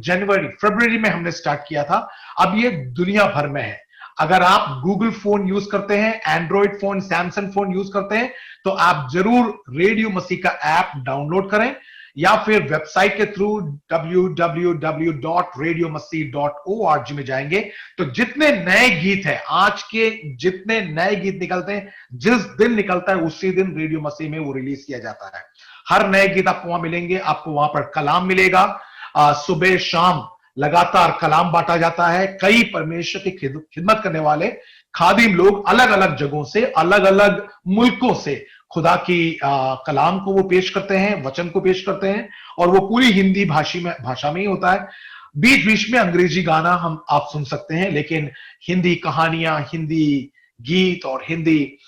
फरवरी में हमने स्टार्ट किया था, अब ये दुनिया भर में है। अगर आप गूगल फोन यूज करते हैं, Android phone, Samsung phone use करते हैं, तो आप जरूर रेडियो मसीह का ऐप डाउनलोड करें या फिर वेबसाइट के थ्रू www.radiomasih.org में जाएंगे तो जितने नए गीत हैं, आज के जितने नए गीत निकलते हैं, जिस दिन निकलता है उसी दिन रेडियो मसीह में वो रिलीज किया जाता है। हर नए गीत आपको वहां मिलेंगे। आपको वहां पर कलाम मिलेगा। सुबह शाम लगातार कलाम बांटा जाता है। कई परमेश्वर की खिदमत करने वाले खादिम लोग अलग अलग जगहों से, अलग अलग मुल्कों से खुदा की कलाम को वो पेश करते हैं, वचन को पेश करते हैं। और वो पूरी हिंदी भाषा में ही होता है। बीच बीच में अंग्रेजी गाना आप सुन सकते हैं, लेकिन हिंदी कहानियां, हिंदी गीत और हिंदी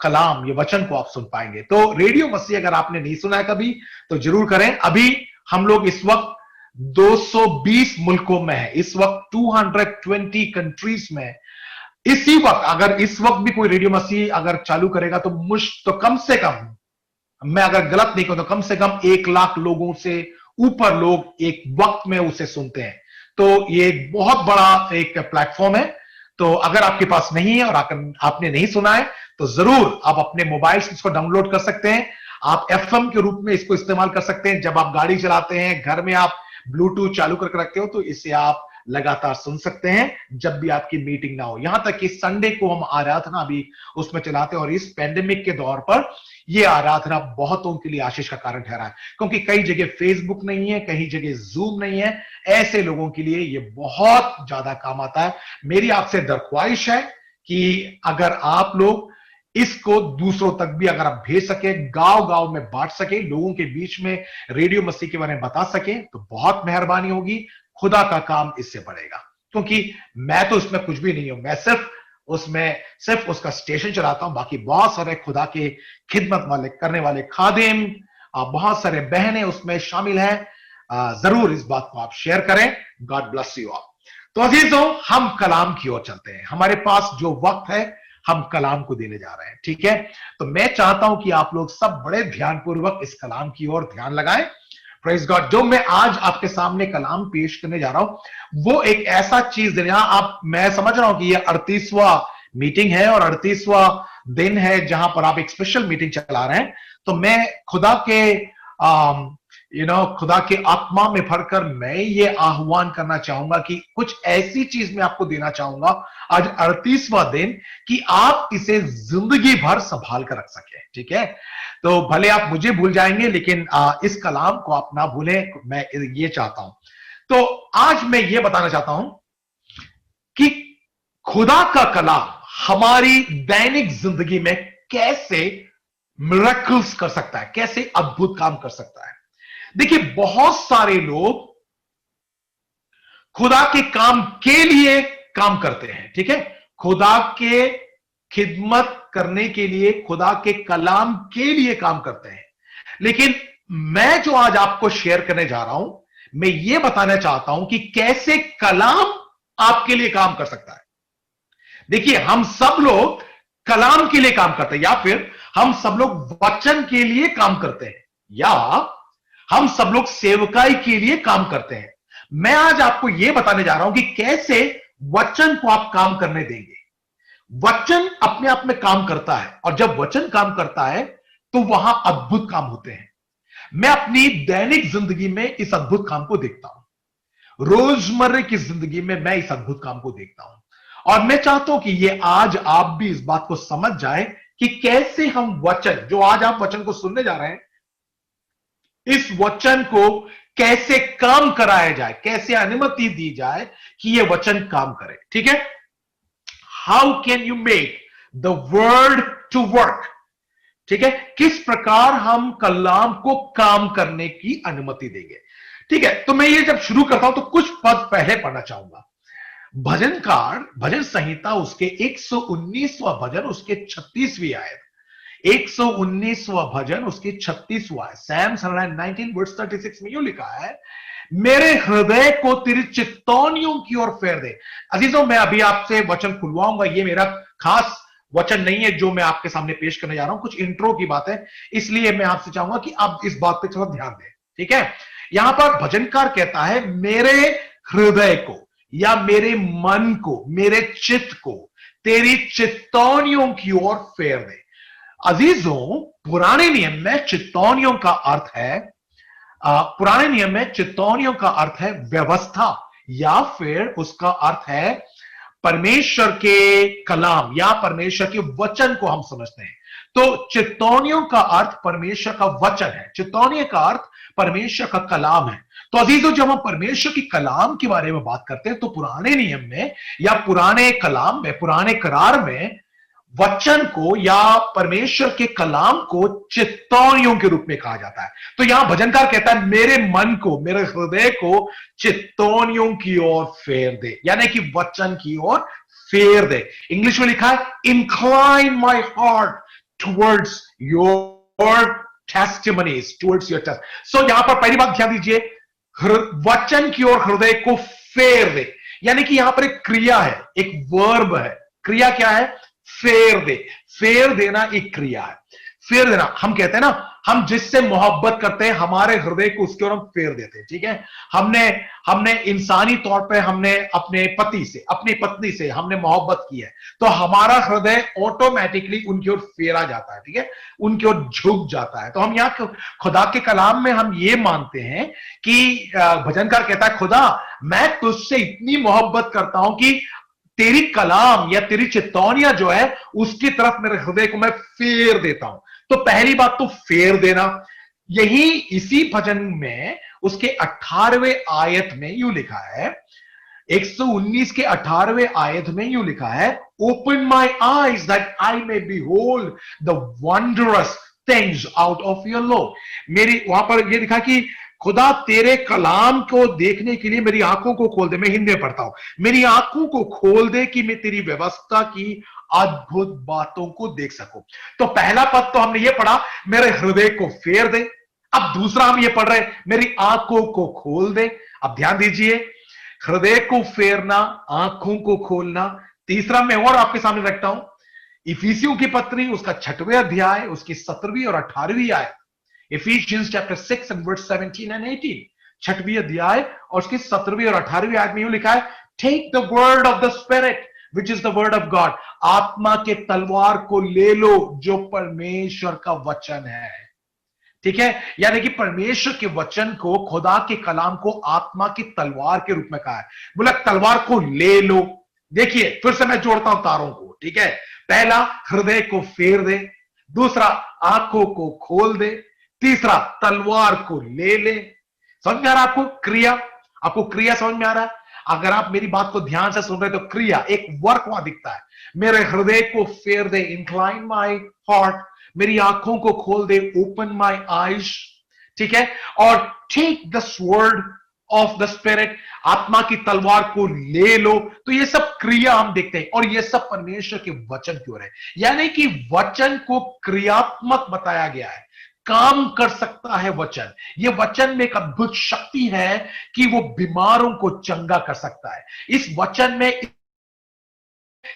कलाम, ये वचन को आप सुन पाएंगे। तो रेडियो मसीह अगर आपने नहीं सुना है कभी, तो जरूर करें। अभी हम लोग इस वक्त 220 मुल्कों में है। इस वक्त 220 कंट्रीज में। इसी वक्त अगर इस वक्त भी कोई रेडियो मसीह अगर चालू करेगा तो कम से कम, मैं अगर गलत नहीं कहूं, तो कम से कम 1 लाख लोगों से ऊपर लोग एक वक्त में उसे सुनते हैं। तो ये एक बहुत बड़ा एक प्लेटफॉर्म है। तो अगर आपके पास नहीं है और आपने नहीं सुना है, तो जरूर आप अपने मोबाइल से इसको डाउनलोड कर सकते हैं। आप एफएम के रूप में इसको इस्तेमाल कर सकते हैं। जब आप गाड़ी चलाते हैं, घर में आप ब्लूटूथ चालू करके रखते हो, तो इसे आप लगातार सुन सकते हैं जब भी आपकी मीटिंग ना हो। यहां तक कि संडे को हम आराधना भी उसमें चलाते हैं, और इस पेंडेमिक के दौर पर यह आराधना बहुतों के लिए आशीष का कारण ठहरा है, क्योंकि कई जगह फेसबुक नहीं है, कई जगह जूम नहीं है। ऐसे लोगों के लिए यह बहुत ज्यादा काम आता है। मेरी आपसे दरख्वाहिश है कि अगर आप लोग इसको दूसरों तक भी अगर आप भेज सके, गांव गांव में बांट सके, लोगों के बीच में रेडियो मसीह के बारे में बता सके, तो बहुत मेहरबानी होगी। खुदा का काम इससे बढ़ेगा, क्योंकि मैं तो इसमें कुछ भी नहीं हूं। मैं सिर्फ उसका स्टेशन चलाता हूं। बाकी बहुत सारे खुदा के खिदमत वाले करने वाले खादिम, बहुत सारे बहनें उसमें शामिल हैं। जरूर इस बात को आप शेयर करें। God bless you all. तो अजीजों, हम कलाम की ओर चलते हैं। हमारे पास जो वक्त है, हम कलाम को देने जा रहे हैं, ठीक है। तो मैं चाहता हूं कि आप लोग सब बड़े ध्यानपूर्वक इस कलाम की ओर ध्यान लगाएं। Praise God. जो मैं आज आपके सामने कलाम पेश करने जा रहा हूं, वो एक ऐसा चीज है, मैं समझ रहा हूं कि ये 38वां मीटिंग है और 38वां दिन है जहां पर आप एक स्पेशल मीटिंग चला रहे हैं। तो मैं खुदा के खुदा के आत्मा में भरकर मैं ये आह्वान करना चाहूंगा कि कुछ ऐसी चीज मैं आपको देना चाहूंगा आज 38वां दिन, कि आप इसे जिंदगी भर संभाल कर रख सके, ठीक है। तो भले आप मुझे भूल जाएंगे, लेकिन इस कलाम को आप ना भूलें, मैं ये चाहता हूं। तो आज मैं ये बताना चाहता हूं कि खुदा का कलाम हमारी दैनिक जिंदगी में कैसे मिरेकल्स कर सकता है, कैसे अद्भुत काम कर सकता है। देखिए, बहुत सारे लोग खुदा के काम के लिए काम करते हैं, ठीक है। खुदा के खिदमत करने के लिए, खुदा के कलाम के लिए काम करते हैं। लेकिन मैं जो आज आपको शेयर करने जा रहा हूं, मैं ये बताना चाहता हूं कि कैसे कलाम आपके लिए काम कर सकता है। देखिए, हम सब लोग कलाम के लिए काम करते हैं, या फिर हम सब लोग वचन के लिए काम करते हैं, या हम सब लोग सेवकाई के लिए काम करते हैं। मैं आज आपको यह बताने जा रहा हूं कि कैसे वचन को आप काम करने देंगे। वचन अपने आप में काम करता है, और जब वचन काम करता है तो वहां अद्भुत काम होते हैं। मैं अपनी दैनिक जिंदगी में इस अद्भुत काम को देखता हूं। रोजमर्रा की जिंदगी में मैं इस अद्भुत काम को देखता हूं, और मैं चाहता हूं कि ये आज आप भी इस बात को समझ जाए कि कैसे हम वचन, जो आज आप वचन को सुनने जा रहे हैं, इस वचन को कैसे काम कराया जाए, कैसे अनुमति दी जाए कि यह वचन काम करे, ठीक है। How can you make the word to work, ठीक है। किस प्रकार हम कलाम को काम करने की अनुमति देंगे, ठीक है। तो मैं ये जब शुरू करता हूं तो कुछ पद पहले पढ़ना चाहूंगा। भजनकार, भजन संहिता उसके 119वां भजन, उसके 36वीं आयत, 119वां भजन उसके 36वां, Psalms 119 वर्स 36 में यूं लिखा है, मेरे हृदय को तेरी चित्तौनियों की ओर फेर दे। अजीजों, मैं अभी आपसे वचन खुलवाऊंगा। ये मेरा खास वचन नहीं है जो मैं आपके सामने पेश करने जा रहा हूं, कुछ इंट्रो की बात है, इसलिए मैं आपसे चाहूंगा कि आप इस बात पे थोड़ा ध्यान दें, ठीक है। यहां पर भजनकार कहता है, मेरे हृदय को या मेरे मन को, मेरे चित्त को तेरी चित्तौनियों की ओर फेर दे। अजीजों, पुराने नियम में चित्तौनियों का अर्थ है, पुराने नियम में चित्तौनियों का अर्थ है व्यवस्था, या फिर उसका अर्थ है परमेश्वर के कलाम या परमेश्वर के वचन को हम समझते हैं। तो चित्तौनियों का अर्थ परमेश्वर का वचन है, चित्तौनियों का अर्थ परमेश्वर का कलाम है। तो अजीजों, जब हम परमेश्वर की कलाम के बारे में बात करते हैं, तो पुराने नियम में या पुराने कलाम में, पुराने करार में वचन को या परमेश्वर के कलाम को चित्तौनियों के रूप में कहा जाता है। तो यहां भजनकार कहता है, मेरे मन को, मेरे हृदय को चित्तौनियों की ओर फेर दे, यानी कि वचन की ओर फेर दे। इंग्लिश में लिखा है, incline my heart towards your testimonies, towards your test. So यहां पर पहली बात ध्यान दीजिए, वचन की ओर हृदय को फेर दे, यानी कि यहां पर एक क्रिया है, एक वर्ब है। क्रिया क्या है? फेर दे। फेर देना एक क्रिया है। फेर देना, हम कहते हैं ना, हम जिससे मोहब्बत करते हैं हमारे हृदय को उसकी ओर हम फेर देते हैं, ठीक है। हमने हमने इंसानी तौर पे हमने अपने पति से, अपनी पत्नी से हमने मोहब्बत की है, तो हमारा हृदय ऑटोमेटिकली उनकी ओर फेरा जाता है, ठीक है, उनकी ओर झुक जाता है। तो हम यहाँ खुदा के कलाम में हम ये मानते हैं कि भजनकार कहता है, खुदा मैं तुझसे इतनी मोहब्बत करता हूं कि तेरी कलाम या तेरी चेतौनियां जो है उसकी तरफ मेरे हृदय को मैं फेर देता हूं। तो पहली बात तो फेर देना, यही इसी भजन में उसके 18वें आयत में यूं लिखा है, 119 के 18वें आयत में यूं लिखा है, open my eyes that I may behold the wondrous things out of your law. मेरी वहां पर यह लिखा कि खुदा तेरे कलाम को देखने के लिए मेरी आंखों को खोल दे। मैं हिंदी में पढ़ता हूं, मेरी आंखों को खोल दे कि मैं तेरी व्यवस्था की अद्भुत बातों को देख सकूं। तो पहला पद तो हमने ये पढ़ा, मेरे हृदय को फेर दे। अब दूसरा हम ये पढ़ रहे हैं, मेरी आंखों को खोल दे। अब ध्यान दीजिए, हृदय को फेरना, आंखों को खोलना। तीसरा मैं और आपके सामने रखता हूं, इफिसियों की पत्री उसका 6वें अध्याय उसकी 17वीं और 18वीं आयत। Ephesians chapter 6 and verse 17 and 18, 6वीं अध्याय और उसकी 17वीं और 18वीं आयत में यूं लिखा है, take the word of the spirit which is the word of God. आत्मा के तलवार को ले लो जो परमेश्वर का वचन है, ठीक है। यानी कि परमेश्वर के वचन को, खुदा के कलाम को आत्मा की तलवार के रूप में कहा है। बोला तलवार को ले लो। देखिए फिर से मैं जोड़ता हूं तारों को, ठीक है। पहला, हृदय को फेर दे। दूसरा, आंखों को खोल दे। तीसरा, तलवार को ले ले। समझ में आ रहा है आपको क्रिया? आपको क्रिया समझ में आ रहा है? अगर आप मेरी बात को ध्यान से सुन रहे तो क्रिया, एक वर्क वहां दिखता है। मेरे हृदय को फेर दे, इंक्लाइन माई हार्ट, मेरी आंखों को खोल दे, ओपन माई आईज, ठीक है। और take the sword of the spirit, आत्मा की तलवार को ले लो। तो ये सब क्रिया हम देखते हैं और ये सब परमेश्वर के वचन की ओर है। यानी कि वचन को क्रियात्मक बताया गया है, काम कर सकता है वचन। ये वचन में एक अद्भुत शक्ति है कि वो बीमारों को चंगा कर सकता है। इस वचन में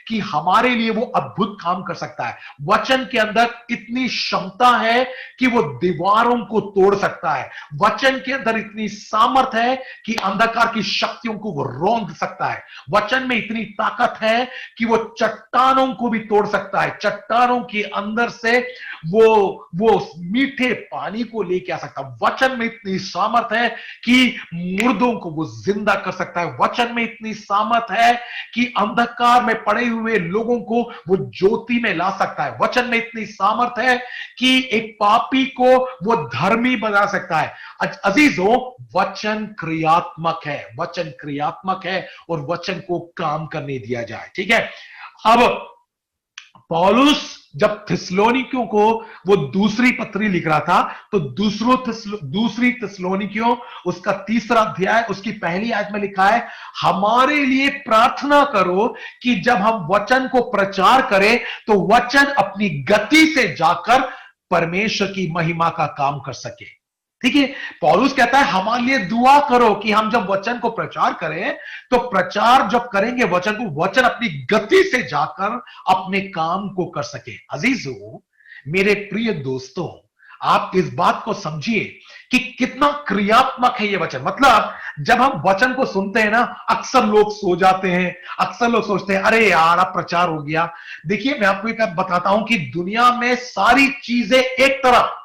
कि हमारे लिए वो अद्भुत काम कर सकता है। वचन के अंदर इतनी क्षमता है कि वो दीवारों को तोड़ सकता है। वचन के अंदर इतनी सामर्थ है कि अंधकार की शक्तियों को वो रोंद सकता है। वचन में इतनी ताकत है कि वो चट्टानों को भी तोड़ सकता है। चट्टानों के अंदर से वो मीठे पानी को लेके आ सकता है। वचन में इतनी सामर्थ है कि मुर्दों को वो जिंदा कर सकता है। वचन में इतनी सामर्थ है कि अंधकार में पड़े हुए लोगों को वो ज्योति में ला सकता है। वचन में इतनी सामर्थ है कि एक पापी को वो धर्मी बना सकता है। अजीजों, वचन क्रियात्मक है, वचन क्रियात्मक है और वचन को काम करने दिया जाए, ठीक है। अब पौलुस जब थिस्सलुनीकियों को वो दूसरी पत्री लिख रहा था, तो दूसरी थिस्सलुनीकियों उसका 3रा अध्याय उसकी पहली आयत में लिखा है, हमारे लिए प्रार्थना करो कि जब हम वचन को प्रचार करें तो वचन अपनी गति से जाकर परमेश्वर की महिमा का काम कर सके। ठीक है, पौलुस कहता है हमारे लिए दुआ करो कि हम जब वचन को प्रचार करें तो प्रचार जब करेंगे वचन को, वचन अपनी गति से जाकर अपने काम को कर सके। अजीजों, मेरे प्रिय दोस्तों, आप इस बात को समझिए कि कितना क्रियात्मक है ये वचन। मतलब जब हम वचन को सुनते हैं ना, अक्सर लोग सो जाते हैं, अक्सर लोग सोचते हैं अरे यार अब प्रचार हो गया। देखिए मैं आपको एक बताता हूं कि दुनिया में सारी चीजें एक तरफ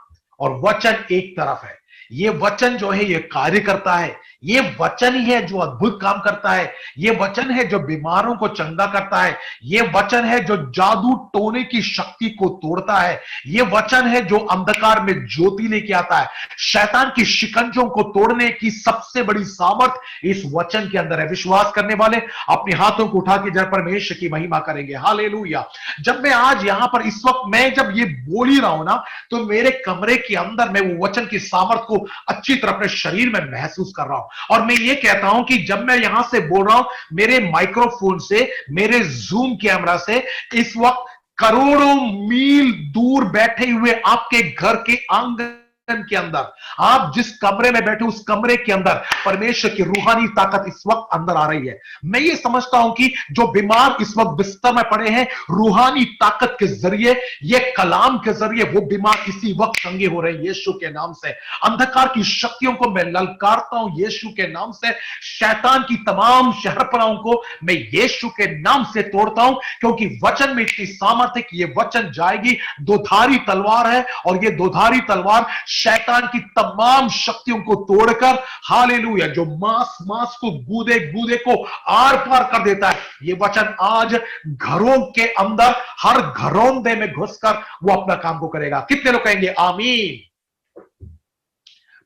और वचन एक तरफ है। ये वचन जो है ये कार्य करता है, ये वचन ही है जो अद्भुत काम करता है, ये वचन है जो बीमारों को चंगा करता है, ये वचन है जो जादू टोने की शक्ति को तोड़ता है, ये वचन है जो अंधकार में ज्योति लेके आता है। शैतान की शिकंजों को तोड़ने की सबसे बड़ी सामर्थ इस वचन के अंदर है। विश्वास करने वाले अपने हाथों को उठा के जब परमेश्वर की महिमा करेंगे। हालेलुया। जब मैं आज यहां पर इस वक्त मैं जब ये बोल ही रहा हूं ना, तो मेरे कमरे के अंदर मैं वो वचन की सामर्थ को अच्छी तरह अपने शरीर में महसूस कर रहा हूं। और मैं ये कहता हूं कि जब मैं यहां से बोल रहा हूं, मेरे माइक्रोफोन से, मेरे जूम कैमरा से इस वक्त करोड़ों मील दूर बैठे हुए आपके घर के आंगन के अंदर, आप जिस कमरे में बैठे उस कमरे के अंदर परमेश्वर की रूहानी ताकत इस वक्त अंदर आ रही है। मैं ये समझता हूं कि जो बीमार इस वक्त बिस्तर में पड़े हैं, रूहानी ताकत के जरिए, ये कलाम के जरिए वो बीमार इसी वक्त चंगे हो रहे हैं यीशु के नाम से। अंधकार की शक्तियों को मैं ललकारता हूं यीशु के नाम से। शैतान की तमाम शहरपनाहों को मैं यीशु के नाम से तोड़ता हूं, क्योंकि वचन में इतनी सामर्थ्य कि ये वचन जाएगी, दोधारी तलवार है, और ये दोधारी तलवार शैतान की तमाम शक्तियों को तोड़कर, हालेलुया, जो मांस मांस को गूदे गूदे को आर पार कर देता है, ये वचन आज घरों के अंदर हर घरौंदे में घुसकर वो अपना काम को करेगा। कितने लोग कहेंगे आमीन?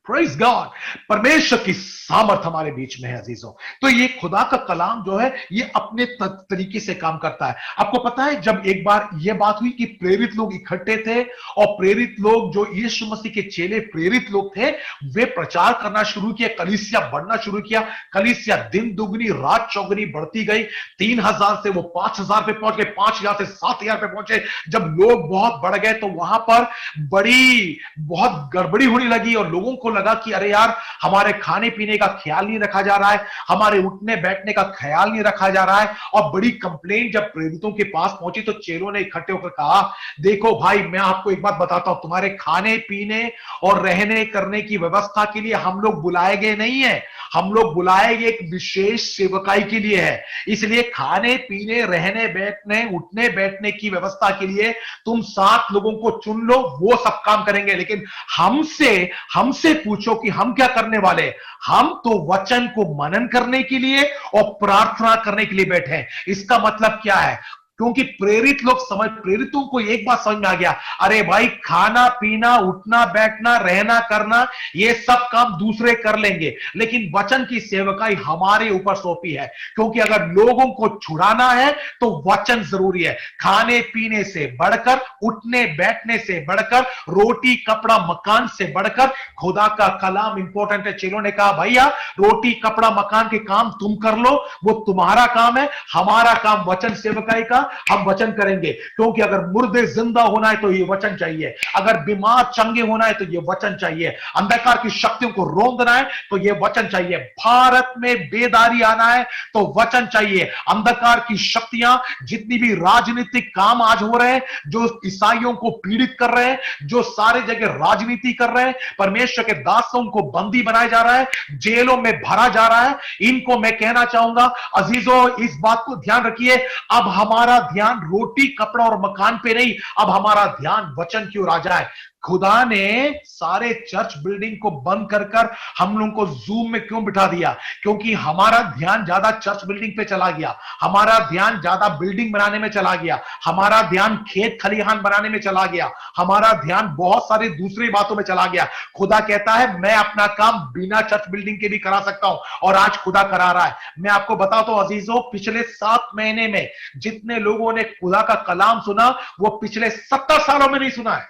Praise God. परमेश्वर की सामर्थ हमारे बीच में है अजीजों। तो ये खुदा का कलाम जो है ये अपने तरीके से काम करता है। आपको पता है, जब एक बार ये बात हुई कि प्रेरित लोग इकट्ठे थे, और प्रेरित लोग जो यीशु मसीह के चेले प्रेरित लोग थे, वे प्रचार करना शुरू किया, कलीसिया बढ़ना शुरू किया। कलीसिया दिन दुगनी रात चौगनी बढ़ती गई। 3000 से वो 5000 पे पहुंच गए, 5000 से 7000 पे पहुंचे। जब लोग बहुत बढ़ गए तो वहां पर बहुत गड़बड़ी होने लगी, और लोगों को लगा कि अरे यार, हमारे खाने पीने का ख्याल नहीं रखा जा रहा है, हमारे उठने बैठने का ख्याल नहीं रखा जा रहा है। और बड़ी कंप्लेंट जब प्रेरितों के पास पहुंची तो चेलों ने इकट्ठे होकर कहा, देखो भाई, मैं आपको एक बात बताता हूं, तुम्हारे खाने पीने और रहने करने की व्यवस्था के लिए हम लोग बुलाए गए नहीं है, हम लोग बुलाए गए एक विशेष सेवकाई के लिए है। इसलिए खाने पीने रहने बैठने उठने बैठने की व्यवस्था के लिए तुम 7 लोगों को चुन लो, वो सब काम करेंगे। लेकिन हमसे पूछो कि हम क्या करने वाले? हम तो वचन को मनन करने के लिए और प्रार्थना करने के लिए बैठे हैं। इसका मतलब क्या है? क्योंकि प्रेरितों को एक बात समझ में आ गया, अरे भाई, खाना पीना उठना बैठना रहना करना ये सब काम दूसरे कर लेंगे, लेकिन वचन की सेवकाई हमारे ऊपर सौंपी है। क्योंकि अगर लोगों को छुड़ाना है तो वचन जरूरी है। खाने पीने से बढ़कर, उठने बैठने से बढ़कर, रोटी कपड़ा मकान से बढ़कर खुदा का कलाम इंपॉर्टेंट है। चेलों ने कहा, भैया, रोटी कपड़ा मकान के काम तुम कर लो, वो तुम्हारा काम है, हमारा काम वचन सेवकाई का, हम वचन करेंगे। क्योंकि अगर मुर्दे जिंदा होना है तो ये वचन चाहिए, अगर बीमार चंगे होना है तो ये वचन चाहिए, अंधकार की शक्तियों को रोंदना है तो ये वचन चाहिए, भारत में बेदारी आना है तो वचन चाहिए। अंधकार की शक्तियां, जितनी भी राजनीतिक काम आज हो रहे हैं, जो ईसाइयों को पीड़ित कर रहे हैं, जो सारे जगह राजनीति कर रहे हैं, परमेश्वर के दासों को बंदी बनाया जा रहा है, जेलों में भरा जा रहा है, इनको मैं कहना चाहूंगा, अजीजों, इस बात को ध्यान रखिए, अब हमारा ध्यान रोटी कपड़ा और मकान पे नहीं, अब हमारा ध्यान वचन की ओर आ जाए। खुदा ने सारे चर्च बिल्डिंग को बंद कर हम लोगों को जूम में क्यों बिठा दिया? क्योंकि हमारा ध्यान ज्यादा चर्च बिल्डिंग पे चला गया, हमारा ध्यान ज्यादा बिल्डिंग बनाने में चला गया, हमारा ध्यान खेत खलिहान बनाने में चला गया, हमारा ध्यान बहुत सारी दूसरी बातों में चला गया। खुदा कहता है, मैं अपना काम बिना चर्च बिल्डिंग के भी करा सकता हूं, और आज खुदा करा रहा है। मैं आपको बताता हूं अजीजों, पिछले 7 महीने में जितने लोगों ने खुदा का कलाम सुना, वो पिछले 70 सालों में नहीं सुना है,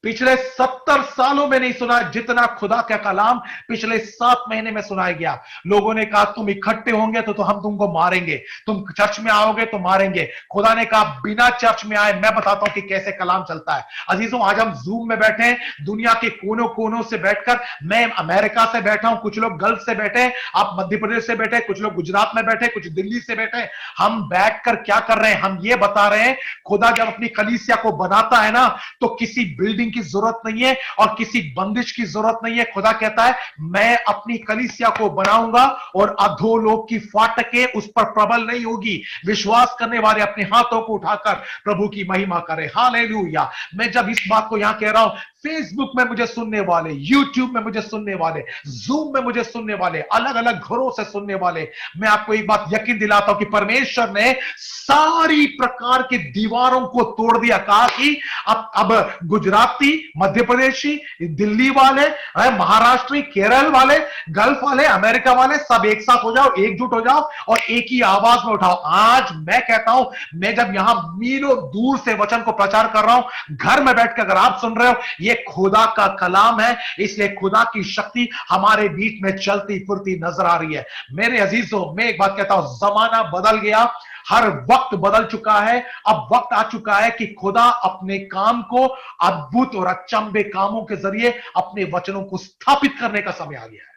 पिछले 70 सालों में नहीं सुना जितना खुदा का कलाम पिछले 7 महीने में सुनाया गया। लोगों ने कहा, तुम इकट्ठे होंगे तो हम तुमको मारेंगे, तुम चर्च में आओगे तो मारेंगे। खुदा ने कहा, बिना चर्च में आए मैं बताता हूं कि कैसे कलाम चलता है। अजीजों, आज हम जूम में बैठे हैं, दुनिया के कोनों कोनों से बैठकर, मैं अमेरिका से बैठा हूं, कुछ लोग गल्फ से बैठे, आप मध्य प्रदेश से बैठे, कुछ लोग गुजरात में बैठे, कुछ दिल्ली से बैठे। हम बैठकर क्या कर रहे हैं? हम ये बता रहे हैं, खुदा जब अपनी कलीसिया को बनाता है ना, तो किसी बिल्डिंग की जरूरत नहीं है और किसी बंदिश की जरूरत नहीं है। खुदा कहता है, मैं अपनी कलीसिया को बनाऊंगा और अधोलोक की फाटकें उस पर प्रबल नहीं होगी। विश्वास करने वाले अपने हाथों को उठाकर प्रभु की महिमा करें। हालेलुया। मैं जब इस बात को यहां कह रहा हूं, फेसबुक में मुझे सुनने वाले, यूट्यूब में मुझे सुनने वाले, जूम में मुझे सुनने वाले, अलग अलग घरों से सुनने वाले, मैं आपको एक बात यकीन दिलाता हूं कि परमेश्वर ने सारी प्रकार की दीवारों को तोड़ दिया। कहा कि अब गुजराती, मध्य प्रदेशी, दिल्ली वाले, महाराष्ट्री, केरल वाले, गल्फ वाले, अमेरिका वाले, सब एक साथ हो जाओ, एकजुट हो जाओ और एक ही आवाज में उठाओ। आज मैं कहता हूं, मैं जब यहां मीलों दूर से वचन को प्रचार कर रहा हूं, घर में बैठकर अगर आप सुन रहे हो, ये खुदा का कलाम है, इसलिए खुदा की शक्ति हमारे बीच में चलती फिरती नजर आ रही है। मेरे अजीजों, मैं एक बात कहता हूं, जमाना बदल गया, हर वक्त बदल चुका है। अब वक्त आ चुका है कि खुदा अपने काम को अद्भुत और अचंभे कामों के जरिए अपने वचनों को स्थापित करने का समय आ गया है।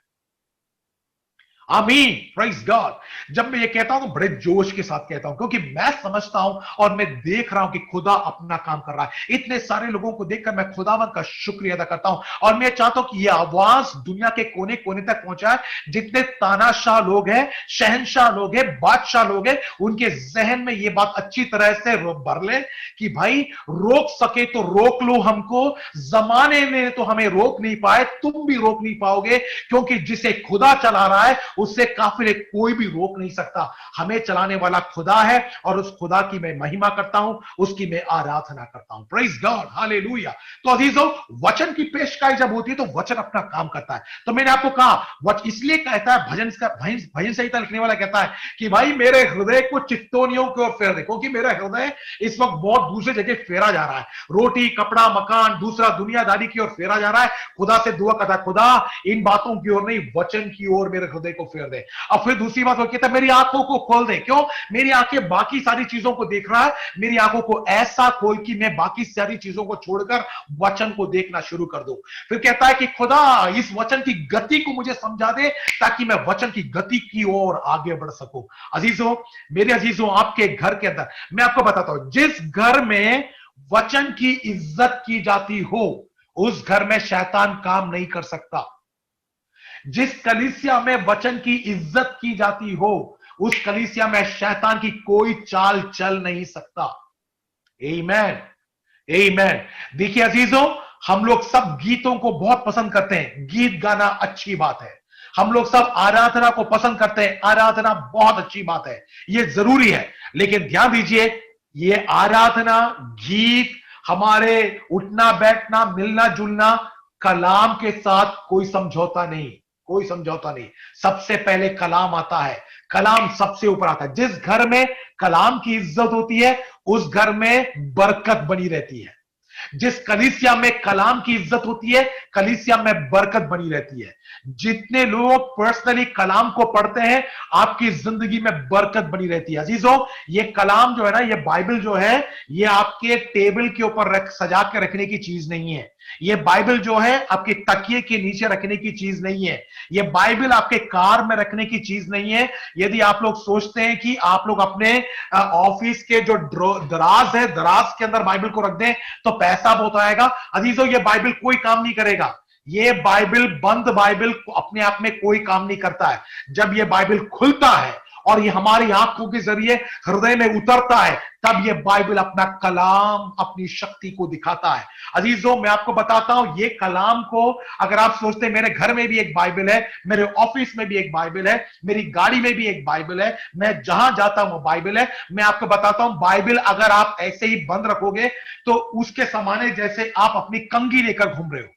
आमीन, प्रेज गॉड। जब मैं ये कहता हूं तो बड़े जोश के साथ कहता हूं, क्योंकि मैं समझता हूं और मैं देख रहा हूं कि खुदा अपना काम कर रहा है। इतने सारे लोगों को देखकर मैं खुदावन का शुक्रिया अदा करता हूं, और मैं चाहता हूं कि यह आवाज दुनिया के कोने कोने तक पहुंचाए। जितने तानाशाह लोग हैं, शहनशाह लोग हैं, बादशाह लोग हैं, उनके जहन में यह बात अच्छी तरह से भर ले कि भाई रोक सके तो रोक लो हमको, जमाने ने तो हमें रोक नहीं पाए, तुम भी रोक नहीं पाओगे, क्योंकि जिसे खुदा चला रहा है उससे काफिले कोई भी रोक नहीं सकता। हमें चलाने वाला खुदा है, और उस खुदा की मैं महिमा करता हूं, उसकी मैं आराधना करता हूं। Praise God, hallelujah. तो अजीजों, वचन की पेशकाई जब होती है तो वचन अपना काम करता है। तो मैंने आपको कहा इसलिए कहता है भजन संहिता लिखने वाला कहता है कि भाई मेरे हृदय को चित्तोनियों की ओर फेर दे, क्योंकि मेरा हृदय इस वक्त बहुत दूसरे जगह फेरा जा रहा है। रोटी, कपड़ा, मकान, दूसरा दुनियादारी की ओर फेरा जा रहा है। खुदा से दुआ करता है, खुदा इन बातों की ओर नहीं, वचन की ओर मेरे हृदय को फेर दे। अब फिर दूसरी बात वो कहता है मेरी आंखों को खोल दे। क्यों? मेरी आंखें बाकी सारी चीजों को देख रहा है, मेरी आंखों को ऐसा खोल कि मैं बाकी सारी चीजों को छोड़कर वचन को देखना शुरू कर दूं। फिर कहता है कि खुदा इस वचन की गति को मुझे समझा दे, ताकि मैं वचन की गति की ओर आगे बढ़ सकूं। अजीजों, मेरे अजीजों, आपके घर के अंदर मैं आपको बताता हूं, जिस घर में वचन की इज्जत की जाती हो उस घर में शैतान काम नहीं कर सकता। जिस कलीसिया में वचन की इज्जत की जाती हो उस कलीसिया में शैतान की कोई चाल चल नहीं सकता। आमीन, आमीन। देखिए अजीजों, हम लोग सब गीतों को बहुत पसंद करते हैं, गीत गाना अच्छी बात है। हम लोग सब आराधना को पसंद करते हैं, आराधना बहुत अच्छी बात है, यह जरूरी है। लेकिन ध्यान दीजिए, यह आराधना, गीत, हमारे उठना बैठना, मिलना जुलना, कलाम के साथ कोई समझौता नहीं, कोई समझौता नहीं। सबसे पहले कलाम आता है, कलाम सबसे ऊपर आता है। जिस घर में कलाम की इज्जत होती है उस घर में बरकत बनी रहती है। जिस कलीसिया में कलाम की इज्जत होती है कलीसिया में बरकत बनी रहती है। जितने लोग पर्सनली कलाम को पढ़ते हैं आपकी जिंदगी में बरकत बनी रहती है। अजीजों, ये कलाम जो है ना, ये बाइबल जो है, ये आपके टेबल के ऊपर सजा के रखने की चीज नहीं है। ये बाइबल जो है आपके तकिए के नीचे रखने की चीज नहीं है। ये बाइबल आपके कार में रखने की चीज नहीं है। यदि आप लोग सोचते हैं कि आप लोग अपने ऑफिस के जो दराज है, दराज के अंदर बाइबल को रख दें तो पैसा बहुत आएगा, अजीजों ये बाइबल कोई काम नहीं करेगा। ये बाइबल, बंद बाइबल अपने आप में कोई काम नहीं करता है। जब ये बाइबल खुलता है और ये हमारी आंखों के जरिए हृदय में उतरता है, तब ये बाइबल अपना कलाम, अपनी शक्ति को दिखाता है। अजीजों, मैं आपको बताता हूं, ये कलाम को अगर आप सोचते हैं मेरे घर में भी एक बाइबल है, मेरे ऑफिस में भी एक बाइबल है, मेरी गाड़ी में भी एक बाइबल है, मैं जहां जाता हूं बाइबल है, मैं आपको बताता हूं बाइबल अगर आप ऐसे ही बंद रखोगे तो उसके समाने जैसे आप अपनी कंघी लेकर घूम रहे हो।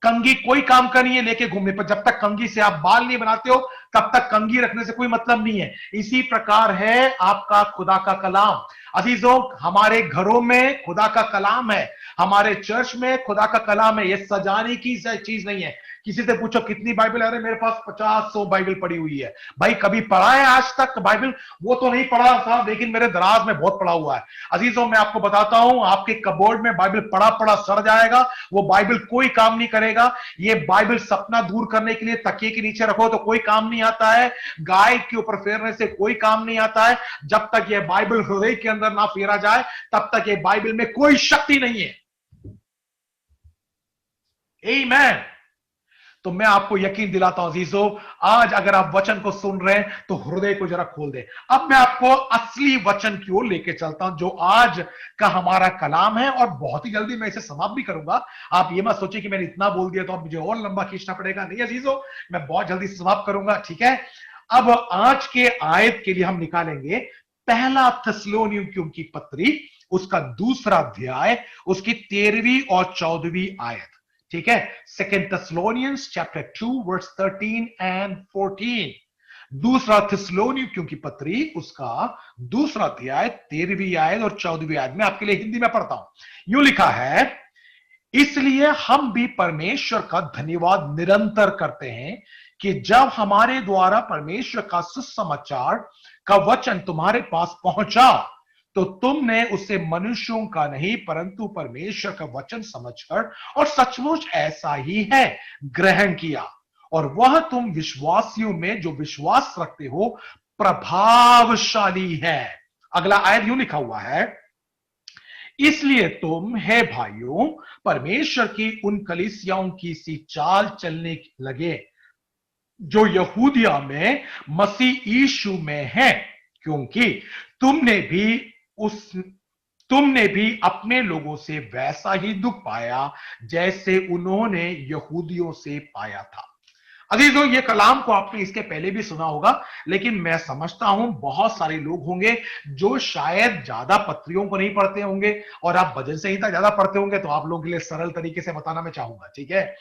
कंघी कोई काम का नहीं है लेके घूमने पर, जब तक कंघी से आप बाल नहीं बनाते हो तब तक कंघी रखने से कोई मतलब नहीं है। इसी प्रकार है आपका खुदा का कलाम। अजीजों, हमारे घरों में खुदा का कलाम है, हमारे चर्च में खुदा का कलाम है। यह सजाने की चीज नहीं है। किसी से पूछो कितनी बाइबल है, अरे मेरे पास 50-100 बाइबल पड़ी हुई है। भाई कभी पढ़ा है आज तक बाइबल? वो तो नहीं पढ़ा था, लेकिन मेरे दराज में बहुत पड़ा हुआ है। अजीजों, मैं आपको बताता हूं, आपके कबोर्ड में बाइबल पड़ा पड़ा सड़ जाएगा, वो बाइबल कोई काम नहीं करेगा। ये बाइबल सपना दूर करने के लिए तकिए के नीचे रखो तो कोई काम नहीं आता है, गाय के ऊपर फेरने से कोई काम नहीं आता है। जब तक ये बाइबल हृदय के अंदर ना फेरा जाए तब तक ये बाइबल में कोई शक्ति नहीं है। आमीन। तो मैं आपको यकीन दिलाता हूं अजीजों, आज अगर आप वचन को सुन रहे हैं तो हृदय को जरा खोल दें। अब मैं आपको असली वचन की ओर लेके चलता हूं, जो आज का हमारा कलाम है, और बहुत ही जल्दी मैं इसे समाप्त भी करूंगा। आप ये मत सोचिए कि मैंने इतना बोल दिया तो अब मुझे और लंबा खींचना पड़ेगा। नहीं अजीजों, मैं बहुत जल्दी समाप्त करूंगा, ठीक है। अब आज के आयत के लिए हम निकालेंगे पहला थिस्सलुनीकियों की पत्री, उसका दूसरा अध्याय, उसकी 13वीं और 14वीं आयत, ठीक है। 2 Thessalonians chapter 2 verse 13 and 14। दूसरा थिस्सलुनीकियों की पत्री, उसका दूसरा अध्याय, 13वीं आयत और 14वीं आयत में आपके लिए हिंदी में पढ़ता हूं। यूं लिखा है, इसलिए हम भी परमेश्वर का धन्यवाद निरंतर करते हैं कि जब हमारे द्वारा परमेश्वर का सुसमाचार का वचन तुम्हारे पास पहुंचा तो तुमने उसे मनुष्यों का नहीं परंतु परमेश्वर का वचन समझकर और सचमुच ऐसा ही है ग्रहण किया, और वह तुम विश्वासियों में जो विश्वास रखते हो प्रभावशाली है। अगला आयत यूं लिखा हुआ है, इसलिए तुम है भाइयों परमेश्वर की उन कलीसियाओं की सी चाल चलने लगे जो यहूदिया में मसीह यीशु में है, क्योंकि तुमने भी उस तुमने भी अपने लोगों से वैसा ही दुख पाया जैसे उन्होंने यहूदियों से पाया था। अजीजों, ये कलाम को आपने इसके पहले भी सुना होगा, लेकिन मैं समझता हूं बहुत सारे लोग होंगे जो शायद ज्यादा पत्रियों को नहीं पढ़ते होंगे, और आप भजन संहिता ज्यादा पढ़ते होंगे, तो आप लोगों के लिए सरल तरीके से बताना मैं चाहूंगा, ठीक है।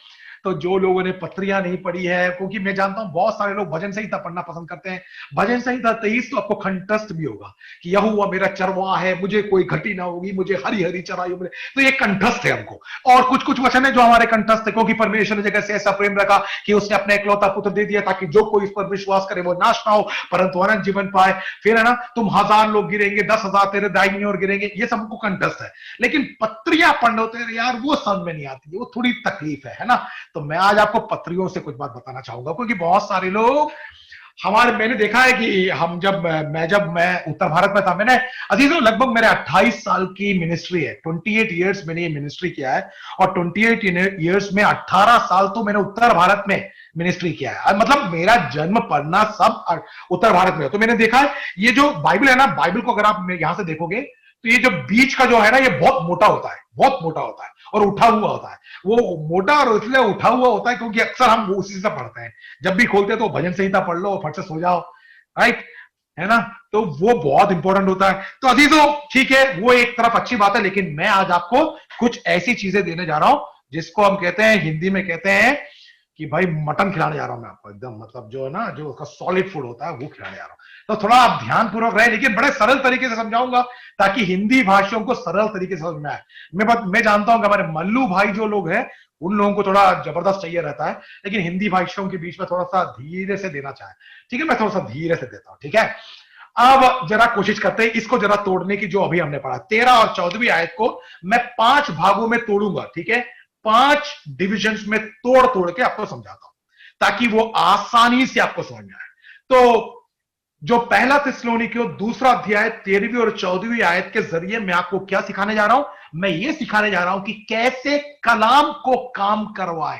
तो जो लोगों ने पत्रियां नहीं पढ़ी है, क्योंकि मैं जानता हूं बहुत सारे लोग भजन संहिता पढ़ना पसंद करते हैं। भजन संहिता 23 तो आपको कंठस्थ भी होगा कि यहोवा मेरा चरवाहा है, मुझे कोई घटी ना होगी, मुझे हरी हरी चराइयों में, तो ये कंठस्थ है हमको। और कुछ कुछ वचन है जो हमारे कंठस्थ है, क्योंकि परमेश्वर ने जगह से ऐसा प्रेम रखा कि उसने अपने इकलौता पुत्र दे दिया ताकि जो कोई इस पर विश्वास करे वो नाश ना हो परंतु अनंत जीवन पाए। फिर है ना, तुम 1000 लोग गिरेंगे, 10,000 तेरे दाहिनी ओर गिरेंगे, ये सब हमको कंठस्थ है। लेकिन पत्रियां पढ़ होते हैं यार, वो समझ में नहीं आती, वो थोड़ी तकलीफ है ना। तो मैं आज आपको पत्रियों से कुछ बात बताना चाहूंगा, क्योंकि बहुत सारे लोग मैंने देखा है कि जब मैं उत्तर भारत में था, मैंने अजीजों लगभग मेरे 28 साल की मिनिस्ट्री है, 28 इयर्स मैंने ये मिनिस्ट्री किया है, और 28 इयर्स में 18 साल तो मैंने उत्तर भारत में मिनिस्ट्री किया है। मतलब मेरा जन्म पढ़ना सब उत्तर भारत में है। तो मैंने देखा है ये जो बाइबल है ना, बाइबल को अगर आप यहां से देखोगे तो ये जो बीच का जो है ना, ये बहुत मोटा होता है, बहुत मोटा होता है और उठा हुआ होता है। वो मोटा और इसलिए उठा हुआ होता है क्योंकि अक्सर हम वो उसी से पढ़ते हैं, जब भी खोलते हैं तो भजन संहिता पढ़ लो, फट से सो जाओ, राइट, है ना। तो वो बहुत इंपॉर्टेंट होता है। तो अजीजों, ठीक है, वो एक तरफ अच्छी बात है, लेकिन मैं आज आपको कुछ ऐसी चीजें देने जा रहा हूं जिसको हम कहते हैं, हिंदी में कहते हैं कि भाई मटन खिलाने जा रहा हूं मैं आपको, एकदम मतलब जो है ना, जो उसका सॉलिड फूड होता है वो खिलाने जा रहा हूं। तो थोड़ा आप ध्यान पूर्वक रहे, लेकिन बड़े सरल तरीके से समझाऊंगा ताकि हिंदी भाषियों को सरल तरीके से समझ में आए। मैं जानता हूं कि हमारे मल्लू भाई जो लोग हैं उन लोगों को थोड़ा जबरदस्त चाहिए रहता है, लेकिन हिंदी भाषियों के बीच में थोड़ा सा धीरे से देना चाहे, ठीक है। मैं थोड़ा सा धीरे से देता हूं, ठीक है। अब जरा कोशिश करते हैं इसको जरा तोड़ने की, जो अभी हमने पढ़ा 13 और 14वीं आयत को मैं 5 भागों में तोड़ूंगा, ठीक है। 5 डिविजन्स में तोड़ तोड़ के आपको समझाता हूं ताकि वो आसानी से आपको समझ में आए। तो जो पहला थिस्सलुनीकियों दूसरा अध्याय 13वीं और 14वीं आयत के जरिए मैं आपको क्या सिखाने जा रहा हूं, मैं ये सिखाने जा रहा हूं कि कैसे कलाम को काम करवाए,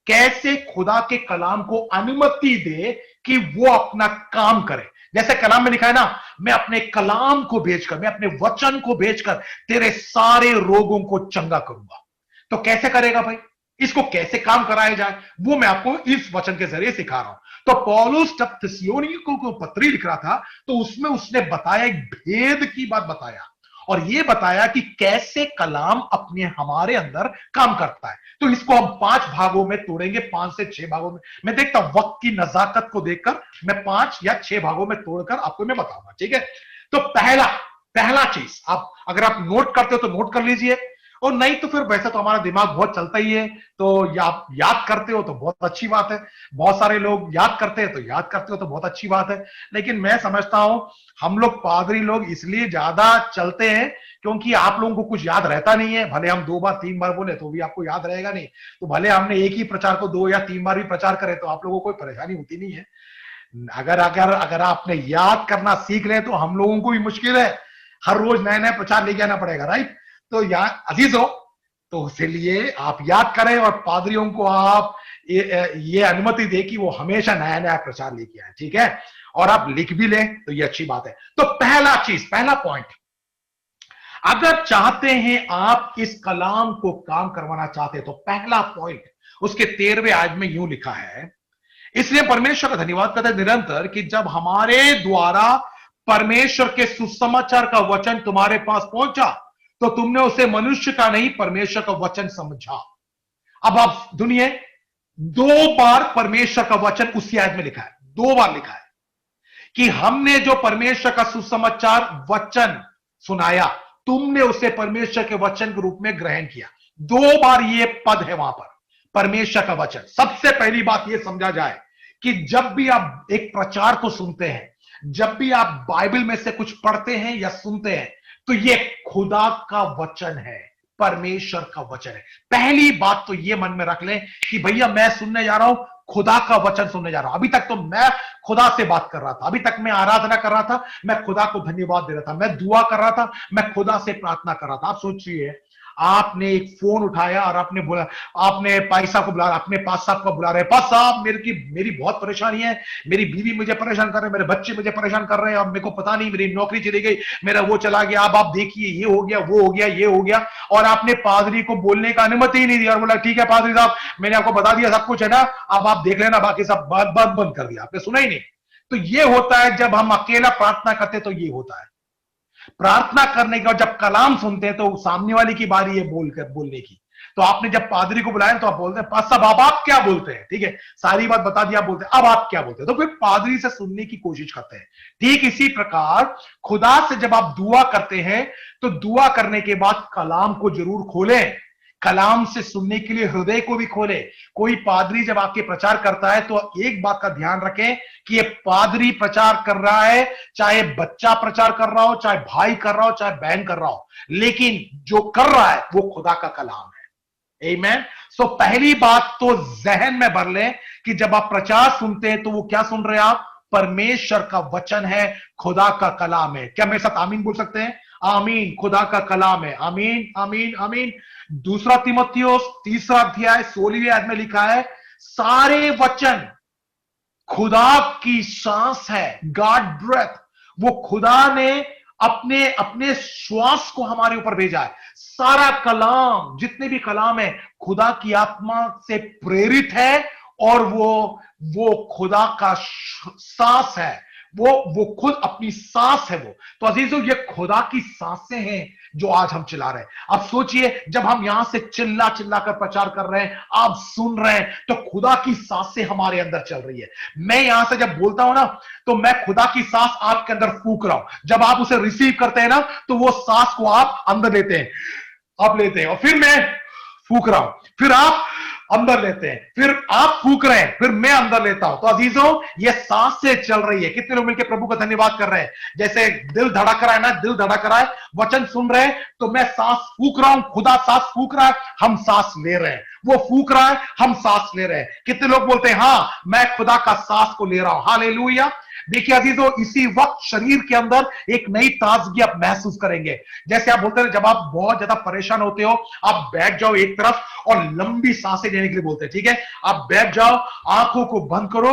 कैसे खुदा के कलाम को अनुमति दे कि वो अपना काम करे। जैसे कलाम में लिखा है ना, मैं अपने कलाम को भेजकर, मैं अपने वचन को भेजकर तेरे सारे रोगों को चंगा करूंगा। तो कैसे करेगा भाई, इसको कैसे काम कराया जाए, वो मैं आपको इस वचन के जरिए सिखा रहा हूं। तो पौलुस जब थिस्सलुनीकियों को पत्री लिख रहा था तो उसमें उसने बताया, एक भेद की बात बताया, और यह बताया कि कैसे कलाम अपने हमारे अंदर काम करता है। तो इसको हम 5 भागों में तोड़ेंगे, 5 से 6 भागों में। मैं देखता हूं वक्त की नजाकत को देखकर मैं 5 या 6 भागों में तोड़कर आपको मैं बताऊंगा, ठीक है। तो पहला चीज, आप अगर आप नोट करते हो तो नोट कर लीजिए, और नहीं तो फिर वैसे तो हमारा दिमाग बहुत चलता ही है, तो आप याद करते हो तो बहुत अच्छी बात है। बहुत सारे लोग याद करते हैं तो याद करते हो तो बहुत अच्छी बात है। लेकिन मैं समझता हूं हम लोग पादरी लोग इसलिए ज्यादा चलते हैं क्योंकि आप लोगों को कुछ याद रहता नहीं है। भले हम 2 बार 3 बार बोले तो भी आपको याद रहेगा नहीं, तो भले हमने एक ही प्रचार को 2 या 3 बार भी प्रचार करे तो आप लोगों को कोई परेशानी होती नहीं है। अगर अगर अगर आपने याद करना सीख ले तो हम लोगों को भी मुश्किल है, हर रोज नया नया प्रचार लेके आना पड़ेगा, राइट। तो अजीजों, तो इसलिए आप याद करें और पादरियों को आप ये अनुमति दे कि वो हमेशा नया नया प्रचार लेके आए, ठीक है। और आप लिख भी लें तो ये अच्छी बात है। तो पहला पॉइंट, अगर चाहते हैं आप इस कलाम को काम करवाना चाहते हैं तो पहला पॉइंट उसके 13वें आयत में यूं लिखा है, इसलिए परमेश्वर का धन्यवाद करते हैं निरंतर कि जब हमारे द्वारा परमेश्वर के सुसमाचार का वचन तुम्हारे पास पहुंचा तो तुमने उसे मनुष्य का नहीं परमेश्वर का वचन समझा। अब आप सुनिए, 2 बार परमेश्वर का वचन उसी आयत में लिखा है, 2 बार लिखा है कि हमने जो परमेश्वर का सुसमाचार वचन सुनाया तुमने उसे परमेश्वर के वचन के रूप में ग्रहण किया। 2 बार ये पद है वहां पर, परमेश्वर का वचन। सबसे पहली बात यह समझा जाए कि जब भी आप एक प्रचार को सुनते हैं, जब भी आप बाइबल में से कुछ पढ़ते हैं या सुनते हैं, तो ये खुदा का वचन है, परमेश्वर का वचन है। पहली बात तो ये मन में रख लें कि भैया मैं सुनने जा रहा हूं, खुदा का वचन सुनने जा रहा हूं। अभी तक तो मैं खुदा से बात कर रहा था, अभी तक मैं आराधना कर रहा था, मैं खुदा को धन्यवाद दे रहा था, मैं दुआ कर रहा था, मैं खुदा से प्रार्थना कर रहा था। आप सोचिए, आपने एक फोन उठाया और आपने बोला, आपने पाई साहब को बुला, अपने पास साहब को बुला रहे, पास साहब मेरी बहुत परेशानी है, मेरी बीवी मुझे परेशान कर रहे हैं, मेरे बच्चे मुझे परेशान कर रहे हैं, अब मेरे को पता नहीं, मेरी नौकरी चली गई, मेरा वो चला गया, अब आप देखिए ये हो गया, वो हो गया, ये हो गया। और आपने पादरी को बोलने का अनुमति ही नहीं दिया और बोला ठीक है पादरी साहब, मैंने आपको बता दिया सब कुछ है ना, अब आप देख लेना, बाकी सब बात बंद कर दिया, आपने सुना ही नहीं। तो ये होता है जब हम अकेला प्रार्थना करते, तो ये होता है। प्रार्थना करने के बाद जब कलाम सुनते हैं, तो सामने वाले की बारी है बोलने की। तो आपने जब पादरी को बुलाया तो आप बोलते हैं पास साहब अब आप क्या बोलते हैं, ठीक है, सारी बात बता दी, आप बोलते हैं अब आप क्या बोलते हैं, तो फिर पादरी से सुनने की कोशिश करते हैं। ठीक इसी प्रकार खुदा से जब आप दुआ करते हैं, तो दुआ करने के बाद कलाम को जरूर खोलें, कलाम से सुनने के लिए हृदय को भी खोले। कोई पादरी जब आपके प्रचार करता है, तो एक बात का ध्यान रखें कि ये पादरी प्रचार कर रहा है, चाहे बच्चा प्रचार कर रहा हो, चाहे भाई कर रहा हो, चाहे बहन कर रहा हो, लेकिन जो कर रहा है वो खुदा का कलाम है। आमीन। सो पहली बात तो जहन में भर लें कि जब आप प्रचार सुनते हैं, तो वो क्या सुन रहे हैं आप? परमेश्वर का वचन है, खुदा का कलाम है। क्या मेरे साथ आमीन बोल सकते हैं? आमीन। खुदा का कलाम है। आमीन, आमीन, आमीन। दूसरा तीमुथियुस 3 अध्याय 16वें आयत में लिखा है, सारे वचन खुदा की सांस है, गॉड ब्रेथ। वो खुदा ने अपने अपने श्वास को हमारे ऊपर भेजा है। सारा कलाम, जितने भी कलाम है, खुदा की आत्मा से प्रेरित है, और वो खुदा का सांस है, वो खुद अपनी सांस है वो। तो अजीजों, ये खुदा की सांसें हैं जो आज हम चला रहे हैं। अब सोचिए, जब हम यहां से चिल्ला चिल्ला कर प्रचार कर रहे हैं, आप सुन रहे हैं, तो खुदा की सांसें हमारे अंदर चल रही है। मैं यहां से जब बोलता हूं ना, तो मैं खुदा की सांस आपके अंदर फूंक रहा हूं। जब आप उसे रिसीव करते हैं ना, तो वो सांस को आप अंदर लेते हैं, आप लेते हैं, और फिर मैं फूंक रहा हूं, फिर आप अंदर लेते हैं, फिर आप फूंक रहे हैं, फिर मैं अंदर लेता हूं। तो अजीजों, ये सांस से चल रही है। कितने लोग मिलकर प्रभु का धन्यवाद कर रहे हैं? जैसे दिल धड़क रहा है ना, दिल धड़क रहा है, वचन सुन रहे हैं, तो मैं सांस फूंक रहा हूं, खुदा सांस फूंक रहा है, हम सांस ले रहे हैं। वो फूंक रहा है, हम सांस ले रहे हैं। कितने लोग बोलते हैं हाँ, मैं खुदा का सांस को ले रहा हूं? हालेलुया। देखिए अजीजों, इसी वक्त शरीर के अंदर एक नई ताजगी आप महसूस करेंगे। जैसे आप बोलते हैं, जब आप बहुत ज्यादा परेशान होते हो, आप बैठ जाओ एक तरफ और लंबी सांसें लेने के लिए बोलते हैं, ठीक है, आप बैठ जाओ, आंखों को बंद करो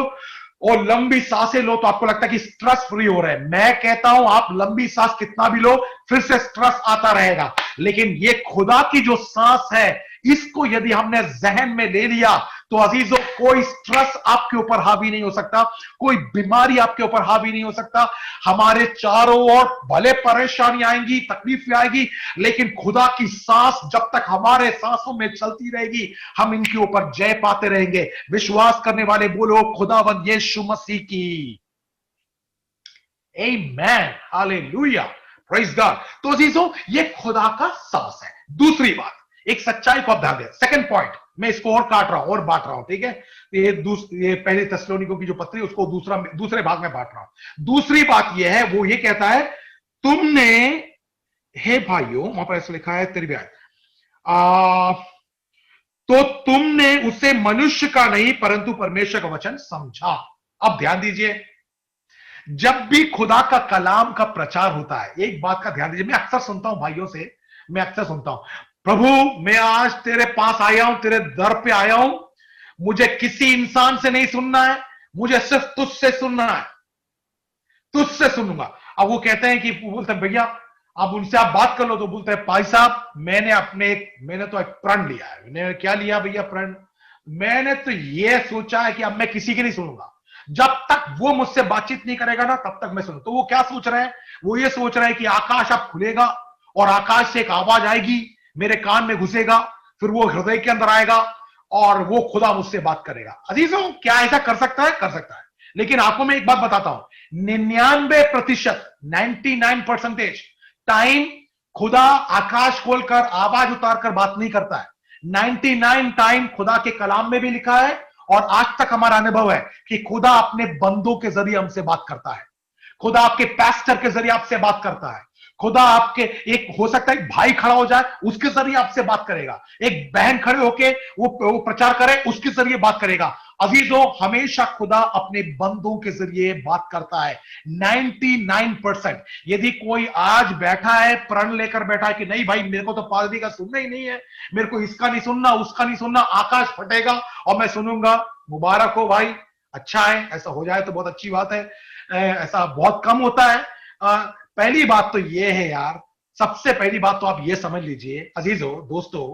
और लंबी सांसें लो, तो आपको लगता है कि स्ट्रेस फ्री हो रहा है। मैं कहता हूं, आप लंबी सांस कितना भी लो, फिर से स्ट्रेस आता रहेगा। लेकिन ये खुदा की जो सांस है, इसको यदि हमने जहन में ले लिया, तो अजीजों, कोई स्ट्रेस आपके ऊपर हावी नहीं हो सकता, कोई बीमारी आपके ऊपर हावी नहीं हो सकता। हमारे चारों ओर भले परेशानी आएंगी, तकलीफें आएगी, लेकिन खुदा की सांस जब तक हमारे सांसों में चलती रहेगी, हम इनके ऊपर जय पाते रहेंगे। विश्वास करने वाले बोलो, खुदावंद यीशु मसीह की। आमेन, हालेलुया, प्रेज गॉड। तो अजीजों, ये खुदा का सांस है। दूसरी बात, एक सच्चाई को आप ध्यान दें। सेकंड पॉइंट, मैं इसको और काट रहा हूं और बांट रहा हूं, ठीक है, ये पहले थिस्सलुनीकियों की जो पत्री, उसको दूसरे भाग में बांट रहा हूं। दूसरी बात यह है, वो ये कहता है, तुमने, हे भाइयों, वहां पर ऐसा लिखा है 13वीं आयत, तो तुमने उसे मनुष्य का नहीं परंतु परमेश्वर का वचन समझा। अब ध्यान दीजिए, जब भी खुदा का कलाम का प्रचार होता है, एक बात का ध्यान दीजिए। मैं अक्सर सुनता हूं भाइयों से, मैं अक्सर सुनता हूं, प्रभु मैं आज तेरे पास आया हूं, तेरे दर पे आया हूं, मुझे किसी इंसान से नहीं सुनना है, मुझे सिर्फ तुझसे सुनना है, तुझसे सुनूंगा। अब वो कहते हैं कि, बोलते हैं भैया अब उनसे आप बात कर लो, तो बोलते हैं भाई साहब मैंने तो एक प्रण लिया है। मैंने क्या लिया भैया प्रण? मैंने तो ये सोचा है कि अब मैं किसी की नहीं सुनूंगा, जब तक वो मुझसे बातचीत नहीं करेगा ना, तब तक मैं सुनूं। तो वो क्या सोच रहे हैं? वो ये सोच रहे हैं कि आकाश अब खुलेगा और आकाश से एक आवाज आएगी, मेरे कान में घुसेगा, फिर वो हृदय के अंदर आएगा और वो खुदा मुझसे बात करेगा। अजीजों, क्या ऐसा कर सकता है? कर सकता है। लेकिन आपको मैं एक बात बताता हूं, 99%, 99% टाइम खुदा आकाश खोलकर आवाज उतारकर बात नहीं करता है। 99 टाइम खुदा के कलाम में भी लिखा है और आज तक हमारा अनुभव है कि खुदा अपने बंदों के जरिए हमसे बात करता है। खुदा आपके पैस्टर के जरिए आपसे बात करता है। खुदा आपके, एक हो सकता है एक भाई खड़ा हो जाए, उसके जरिए आपसे बात करेगा। एक बहन खड़े होके वो प्रचार करे, उसके जरिए बात करेगा। अजीजों, हमेशा खुदा अपने बंदों के जरिए बात करता है। 99%। यदि कोई आज बैठा है, प्रण लेकर बैठा है कि नहीं भाई मेरे को तो पादरी का सुनना ही नहीं है, मेरे को इसका नहीं सुनना, उसका नहीं सुनना, आकाश फटेगा और मैं सुनूंगा, मुबारक हो भाई, अच्छा है, ऐसा हो जाए तो बहुत अच्छी बात है। ऐसा बहुत कम होता है। पहली बात तो यह है यार, सबसे पहली बात तो आप ये समझ लीजिए अजीजों, दोस्तों,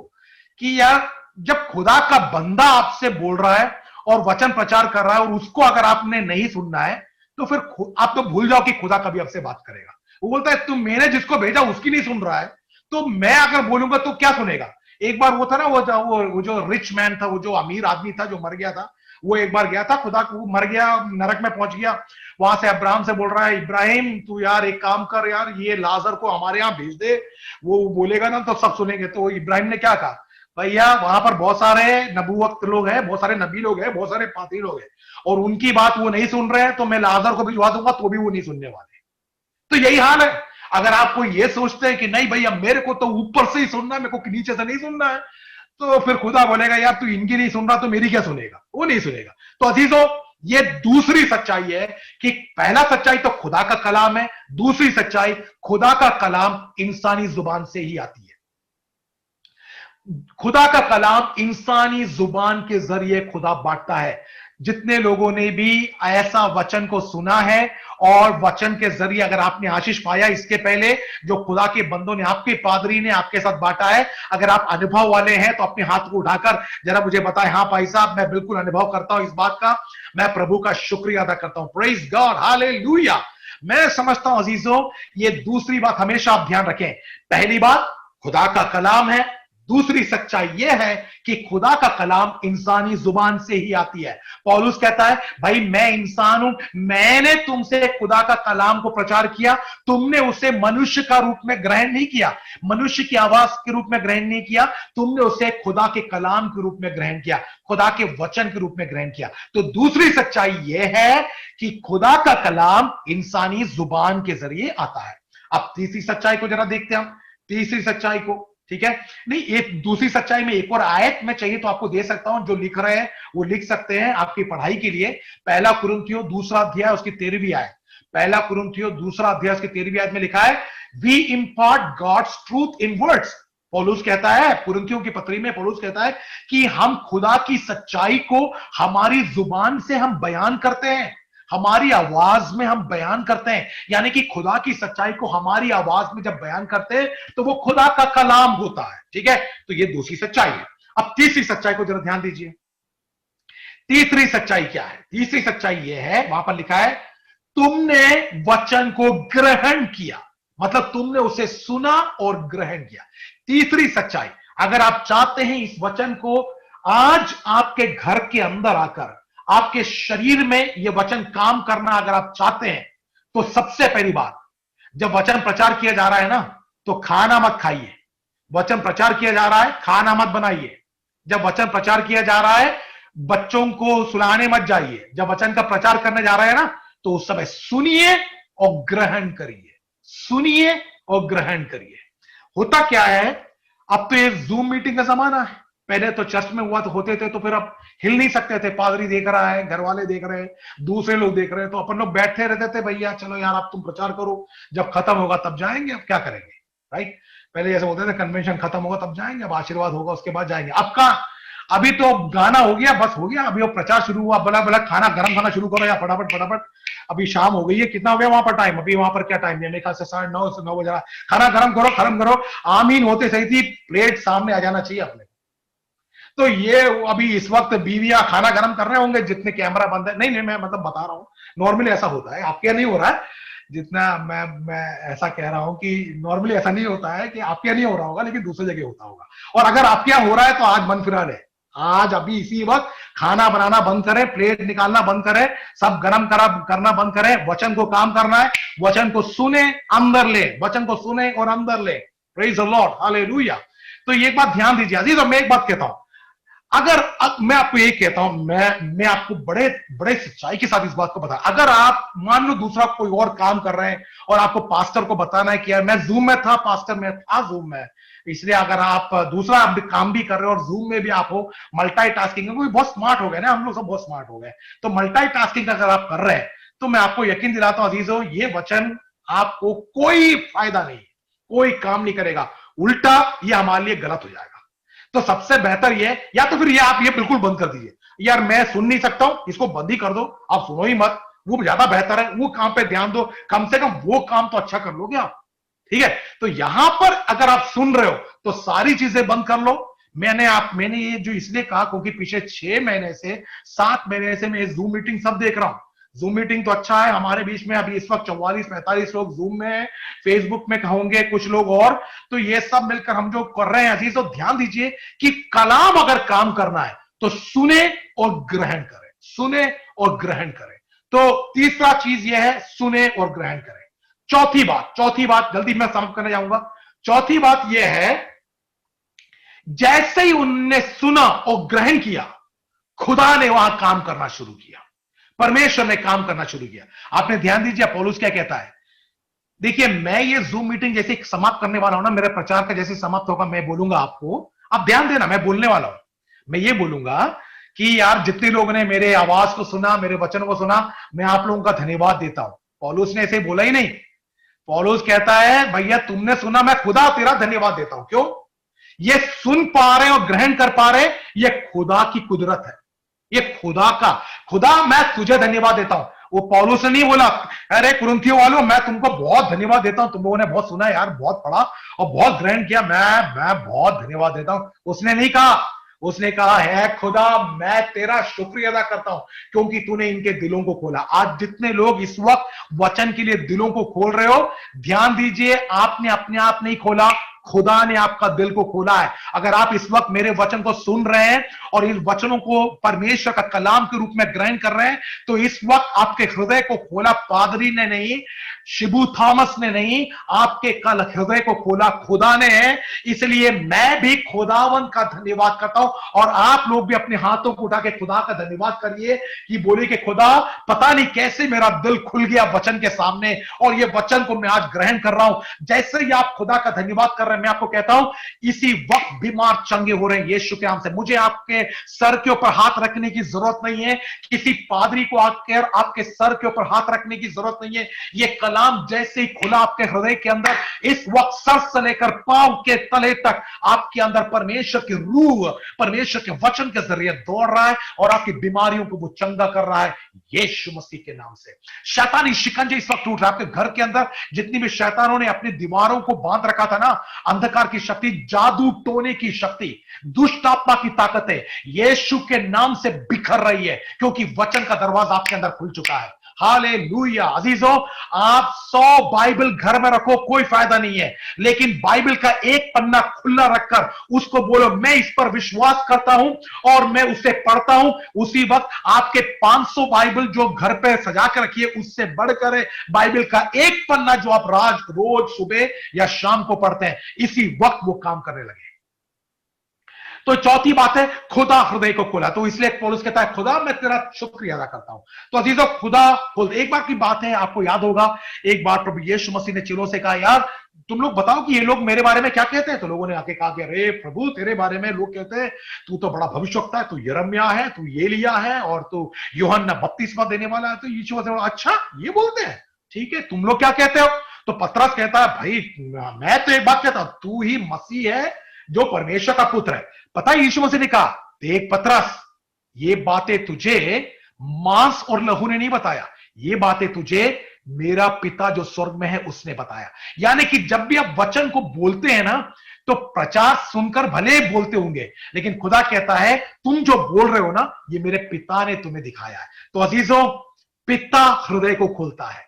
कि यार जब खुदा का बंदा आपसे बोल रहा है और वचन प्रचार कर रहा है और उसको अगर आपने नहीं सुनना है, तो फिर आप तो भूल जाओ कि खुदा कभी आपसे बात करेगा। वो बोलता है तुम, मैंने जिसको भेजा उसकी नहीं सुन रहा है, तो मैं अगर बोलूंगा तो क्या सुनेगा। एक बार वो था ना, वो जो रिच मैन था, वो जो अमीर आदमी था जो मर गया था, वो एक बार गया था, खुदा को मर गया, नरक में पहुंच गया। वहां से अब्राहम से बोल रहा है, इब्राहिम तू यार एक काम कर यार, ये लाजर को हमारे यहां भेज दे, वो बोलेगा ना तो सब सुनेंगे। तो इब्राहिम ने क्या कहा, भैया वहां पर बहुत सारे नबूवत लोग हैं, बहुत सारे नबी लोग हैं, बहुत सारे पाती लोग हैं, और उनकी बात वो नहीं सुन रहे हैं, तो मैं लाजर को भिजवा दूंगा तो भी वो नहीं सुनने वाले। तो यही हाल है। अगर आपको ये सोचते हैं कि नहीं भैया मेरे को तो ऊपर से ही सुनना है, मेरे को नीचे से नहीं सुनना है, तो फिर खुदा बोलेगा यार तू इनकी नहीं सुन रहा तो मेरी क्या सुनेगा, वो नहीं सुनेगा। तो अजीजों, ये दूसरी सच्चाई है कि पहला सच्चाई तो खुदा का कलाम है, दूसरी सच्चाई खुदा का कलाम इंसानी जुबान से ही आती है। खुदा का कलाम इंसानी जुबान के जरिए खुदा बांटता है। जितने लोगों ने भी ऐसा वचन को सुना है और वचन के जरिए अगर आपने आशीष पाया इसके पहले, जो खुदा के बंदों ने, आपके पादरी ने आपके साथ बांटा है, अगर आप अनुभव वाले हैं तो अपने हाथ को उठाकर जरा मुझे बताएं, हाँ भाई साहब मैं बिल्कुल अनुभव करता हूं इस बात का, मैं प्रभु का शुक्रिया अदा करता हूं। Praise God, hallelujah. मैं समझता हूं अजीजों, ये दूसरी बात हमेशा आप ध्यान रखें। पहली बात खुदा का कलाम है, दूसरी सच्चाई यह है कि खुदा का कलाम इंसानी जुबान से ही आती है। पौलुस कहता है भाई मैं इंसान हूं, मैंने तुमसे खुदा का कलाम को प्रचार किया, तुमने उसे मनुष्य का रूप में ग्रहण नहीं किया, मनुष्य की आवाज के रूप में ग्रहण नहीं किया, तुमने उसे खुदा के कलाम के रूप में ग्रहण किया, खुदा के वचन के रूप में ग्रहण किया। तो दूसरी सच्चाई यह है कि खुदा का कलाम इंसानी जुबान के जरिए आता है। अब तीसरी सच्चाई को जरा देखते हैं हम, तीसरी सच्चाई को, ठीक है। नहीं, एक दूसरी सच्चाई में एक और आयत में चाहिए तो आपको दे सकता हूं, जो लिख रहे हैं वो लिख सकते हैं आपकी पढ़ाई के लिए। पहला कुरिन्थियों दूसरा अध्याय उसकी 13वीं आयत, पहला कुरिन्थियों दूसरा अध्याय उसकी 13वीं आयत में लिखा है, we impart God's truth in words. पौलुस कहता है, कुरिन्थियों की पत्री में पौलुस कहता है कि हम खुदा की सच्चाई को हमारी जुबान से हम बयान करते हैं, हमारी आवाज में हम बयान करते हैं। यानी कि खुदा की सच्चाई को हमारी आवाज में जब बयान करते हैं तो वो खुदा का कलाम होता है, ठीक है। तो ये दूसरी सच्चाई है। अब तीसरी सच्चाई को जरा ध्यान दीजिए। तीसरी सच्चाई क्या है? तीसरी सच्चाई ये है, वहां पर लिखा है तुमने वचन को ग्रहण किया, मतलब तुमने उसे सुना और ग्रहण किया। तीसरी सच्चाई, अगर आप चाहते हैं इस वचन को आज आपके घर के अंदर आकर आपके शरीर में यह वचन काम करना अगर आप चाहते हैं, तो सबसे पहली बात, जब वचन प्रचार किया जा रहा है ना, तो खाना मत खाइए। वचन प्रचार किया जा रहा है, खाना मत बनाइए। जब वचन प्रचार किया जा रहा है, बच्चों को सुलाने मत जाइए। जब वचन का प्रचार करने जा रहा है ना, तो उस समय सुनिए और ग्रहण करिए, सुनिए और ग्रहण करिए। होता क्या है, अब तो ये जूम मीटिंग का जमाना है। पहले तो चर्च में हुआ तो होते थे, तो फिर अब हिल नहीं सकते थे, पादरी देख रहा है, घर वाले देख रहे हैं, दूसरे लोग देख रहे हैं, तो अपन लोग बैठे रहते थे, भैया चलो यार अब तुम प्रचार करो, जब खत्म होगा तब जाएंगे, अब क्या करेंगे, राइट। पहले जैसे होते थे कन्वेंशन खत्म होगा तब जाएंगे, अब आशीर्वाद होगा उसके बाद जाएंगे। अब का, अभी तो गाना हो गया, बस हो गया, अभी वो प्रचार शुरू हुआ, बला बला खाना गर्म खाना शुरू करो या फटाफट फटाफट। अभी शाम हो गई है, कितना हो गया वहां पर टाइम, अभी वहां पर क्या टाइम है, मेरे ख्याल से 9:30 से 9 बजे। खाना गर्म करो, गर्म करो, आमीन होते सही थी, प्लेट सामने आ जाना चाहिए अपने। तो ये अभी इस वक्त बीवियां खाना गर्म कर रहे होंगे, जितने कैमरा बंद है, नहीं मैं मतलब बता रहा हूं, नॉर्मली ऐसा होता है, आपके यहाँ नहीं हो रहा है, जितना मैं ऐसा कह रहा हूं कि नॉर्मली ऐसा नहीं होता है कि आपके यहाँ नहीं हो रहा होगा, लेकिन दूसरी जगह होता होगा। और अगर आपके यहाँ हो रहा है तो आज मन फिरा ले, आज अभी इसी वक्त खाना बनाना बंद करें, प्लेट निकालना बंद करें, सब गर्म करना बंद करें, वचन को काम करना है, वचन को सुने अंदर ले, वचन को सुने और अंदर ले। Praise the Lord, hallelujah. तो ये एक बात ध्यान दीजिए अजीज, और मैं एक बात कहता हूं, मैं आपको ये कहता हूं, मैं आपको बड़े बड़े सच्चाई के साथ इस बात को बता, अगर आप मान लो दूसरा कोई और काम कर रहे हैं और आपको पास्टर को बताना है कि यार मैं जूम में था, पास्टर में था जूम में, इसलिए अगर आप दूसरा काम भी कर रहे हो और जूम में भी आप हो, मल्टीटास्किंग, कोई बहुत स्मार्ट हो गए ना, हम लोग सब बहुत स्मार्ट हो गए, तो मल्टीटास्किंग अगर आप कर रहे हैं तो मैं आपको यकीन दिलाता हूं अजीजों, ये वचन आपको कोई फायदा नहीं, कोई काम नहीं करेगा, उल्टा ये हमारे लिए गलत हो जाएगा। तो सबसे बेहतर ये, या तो फिर ये आप ये बिल्कुल बंद कर दीजिए, यार मैं सुन नहीं सकता हूं, इसको बंद ही कर दो, आप सुनो ही मत, वो ज्यादा बेहतर है, वो काम पे ध्यान दो, कम से कम वो काम तो अच्छा कर लोगे आप, ठीक है। तो यहां पर अगर आप सुन रहे हो तो सारी चीजें बंद कर लो। मैंने ये जो इसलिए कहा क्योंकि पिछले 6 महीने से 7 महीने से मैं जूम मीटिंग सब देख रहा हूं। जूम मीटिंग तो अच्छा है, हमारे बीच में अभी इस वक्त 44-45 लोग जूम में है, फेसबुक में होंगे कुछ लोग और, तो ये सब मिलकर हम जो कर रहे हैं अजीज, तो ध्यान दीजिए कि कलाम अगर काम करना है तो सुने और ग्रहण करें, सुने और ग्रहण करें। तो तीसरा चीज यह है, सुने और ग्रहण करें। चौथी बात जल्दी मैं समाप्त करने जाऊंगा। चौथी बात यह है, जैसे ही उनने सुना और ग्रहण किया, खुदा ने वहां काम करना शुरू किया, परमेश्वर ने काम करना शुरू किया। आपने ध्यान दीजिए पौलुस क्या कहता है। देखिए, मैं ये जूम मीटिंग जैसे समाप्त करने वाला हूं ना, मेरे प्रचार का जैसे समाप्त होगा मैं बोलूंगा आपको, आप ध्यान देना, मैं बोलने वाला हूं, मैं ये बोलूंगा कि यार जितने लोगों ने मेरे आवाज को सुना, मेरे वचन को सुना, मैं आप लोगों का धन्यवाद देता हूं। पौलुस ने ऐसे बोला ही नहीं, पौलुस कहता है भैया तुमने सुना, मैं खुदा तेरा धन्यवाद देता हूं। क्यों? ये सुन पा रहे और ग्रहण कर पा रहे, ये खुदा की कुदरत है, ये खुदा मैं तुझे धन्यवाद देता हूं। वो पौलुस ने नहीं बोला अरे कुरिन्थियों वालों मैं तुमको बहुत धन्यवाद देता हूं, तुम लोगों ने बहुत सुना यार, बहुत पढ़ा और बहुत ग्रहण किया, मैं बहुत धन्यवाद देता हूं। उसने नहीं कहा, उसने कहा है खुदा मैं तेरा शुक्रिया अदा करता हूं क्योंकि तूने इनके दिलों को खोला। आज जितने लोग इस वक्त वचन के लिए दिलों को खोल रहे हो, ध्यान दीजिए, आपने अपने आप नहीं खोला, खुदा ने आपका दिल को खोला है। अगर आप इस वक्त मेरे वचन को सुन रहे हैं और इन वचनों को परमेश्वर का कलाम के रूप में ग्रहण कर रहे हैं, तो इस वक्त आपके हृदय को खोला पादरी ने नहीं, शिबू थॉमस ने नहीं, आपके कल हृदय को खोला खुदा ने है। इसलिए मैं भी खुदावन का धन्यवाद करता हूं और आप लोग भी अपने हाथों को उठा के खुदा का धन्यवाद करिए कि बोले कि खुदा पता नहीं कैसे मेरा दिल खुल गया वचन के सामने और ये वचन को मैं आज ग्रहण कर रहा हूं। जैसे ही आप खुदा का धन्यवाद कर रहे हैं, मैं आपको कहता हूं इसी वक्त बीमार चंगे हो रहे हैं यीशु के नाम से। मुझे आपके सर के ऊपर हाथ रखने की जरूरत नहीं है, किसी पादरी को आकर आपके सर के ऊपर हाथ रखने की जरूरत नहीं है। ये कलाम जैसे ही खुला आपके हृदय के अंदर, इस वक्त सर से लेकर पांव के तले तक आपके अंदर परमेश्वर की रूह, परमेश्वर के वचन के जरिए दौड़ रहा है और आपकी बीमारियों को वो चंगा कर रहा है यीशु मसीह के नाम से। शैतानी शिकंजे इस वक्त टूट रहा है आपके घर के अंदर। जितनी भी शैतानों ने अपनी दीवारों को बांध रखा था ना, अंधकार की शक्ति, जादू टोने की शक्ति, दुष्ट आत्मा की ताकतें यीशु के नाम से बिखर रही है क्योंकि वचन का दरवाजा आपके अंदर खुल चुका है। हालेलुया। अजीजों, आप 100 बाइबल घर में रखो कोई फायदा नहीं है, लेकिन बाइबल का एक पन्ना खुला रखकर उसको बोलो मैं इस पर विश्वास करता हूं और मैं उसे पढ़ता हूं, उसी वक्त आपके 500 बाइबल जो घर पे सजा कर रखिए उससे बढ़कर है बाइबल का एक पन्ना जो आप रोज सुबह या शाम को पढ़ते हैं, इसी वक्त वो काम करने लगे। तो चौथी बात है, खुदा हृदय को खोला। तो इसलिए पौलुस कहता है खुदा मैं तेरा शुक्रिया अदा करता हूं। तो अजीजों, खुदा खोल। एक बार की बात है, आपको याद होगा, एक बार प्रभु यीशु मसीह ने चेलों से कहा यार तुम लोग बताओ कि ये लोग मेरे बारे में क्या कहते हैं। तो लोगों ने आके कहा कि अरे प्रभु तेरे बारे में लोग कहते हैं तू तो बड़ा भविष्यवक्ता है, तू यिर्मयाह है, तू एलिय्याह है और तू यूहन्ना बपतिस्मा देने वाला है। तो यीशु मसीह अच्छा ये बोलते हैं, ठीक है, तुम लोग क्या कहते हो? तो पतरस कहता है भाई मैं तो एक बात कहता हूं, तू ही मसीह है जो परमेश्वर का पुत्र है। पता है यीशु मसीह ने कहा देख पतरस, ये बातें तुझे मांस और लहू ने नहीं बताया, ये बातें तुझे मेरा पिता जो स्वर्ग में है उसने बताया। यानी कि जब भी आप वचन को बोलते हैं ना, तो प्रचार सुनकर भले बोलते होंगे, लेकिन खुदा कहता है तुम जो बोल रहे हो ना, ये मेरे पिता ने तुम्हें दिखाया है। तो अजीजों, पिता हृदय को खोलता है,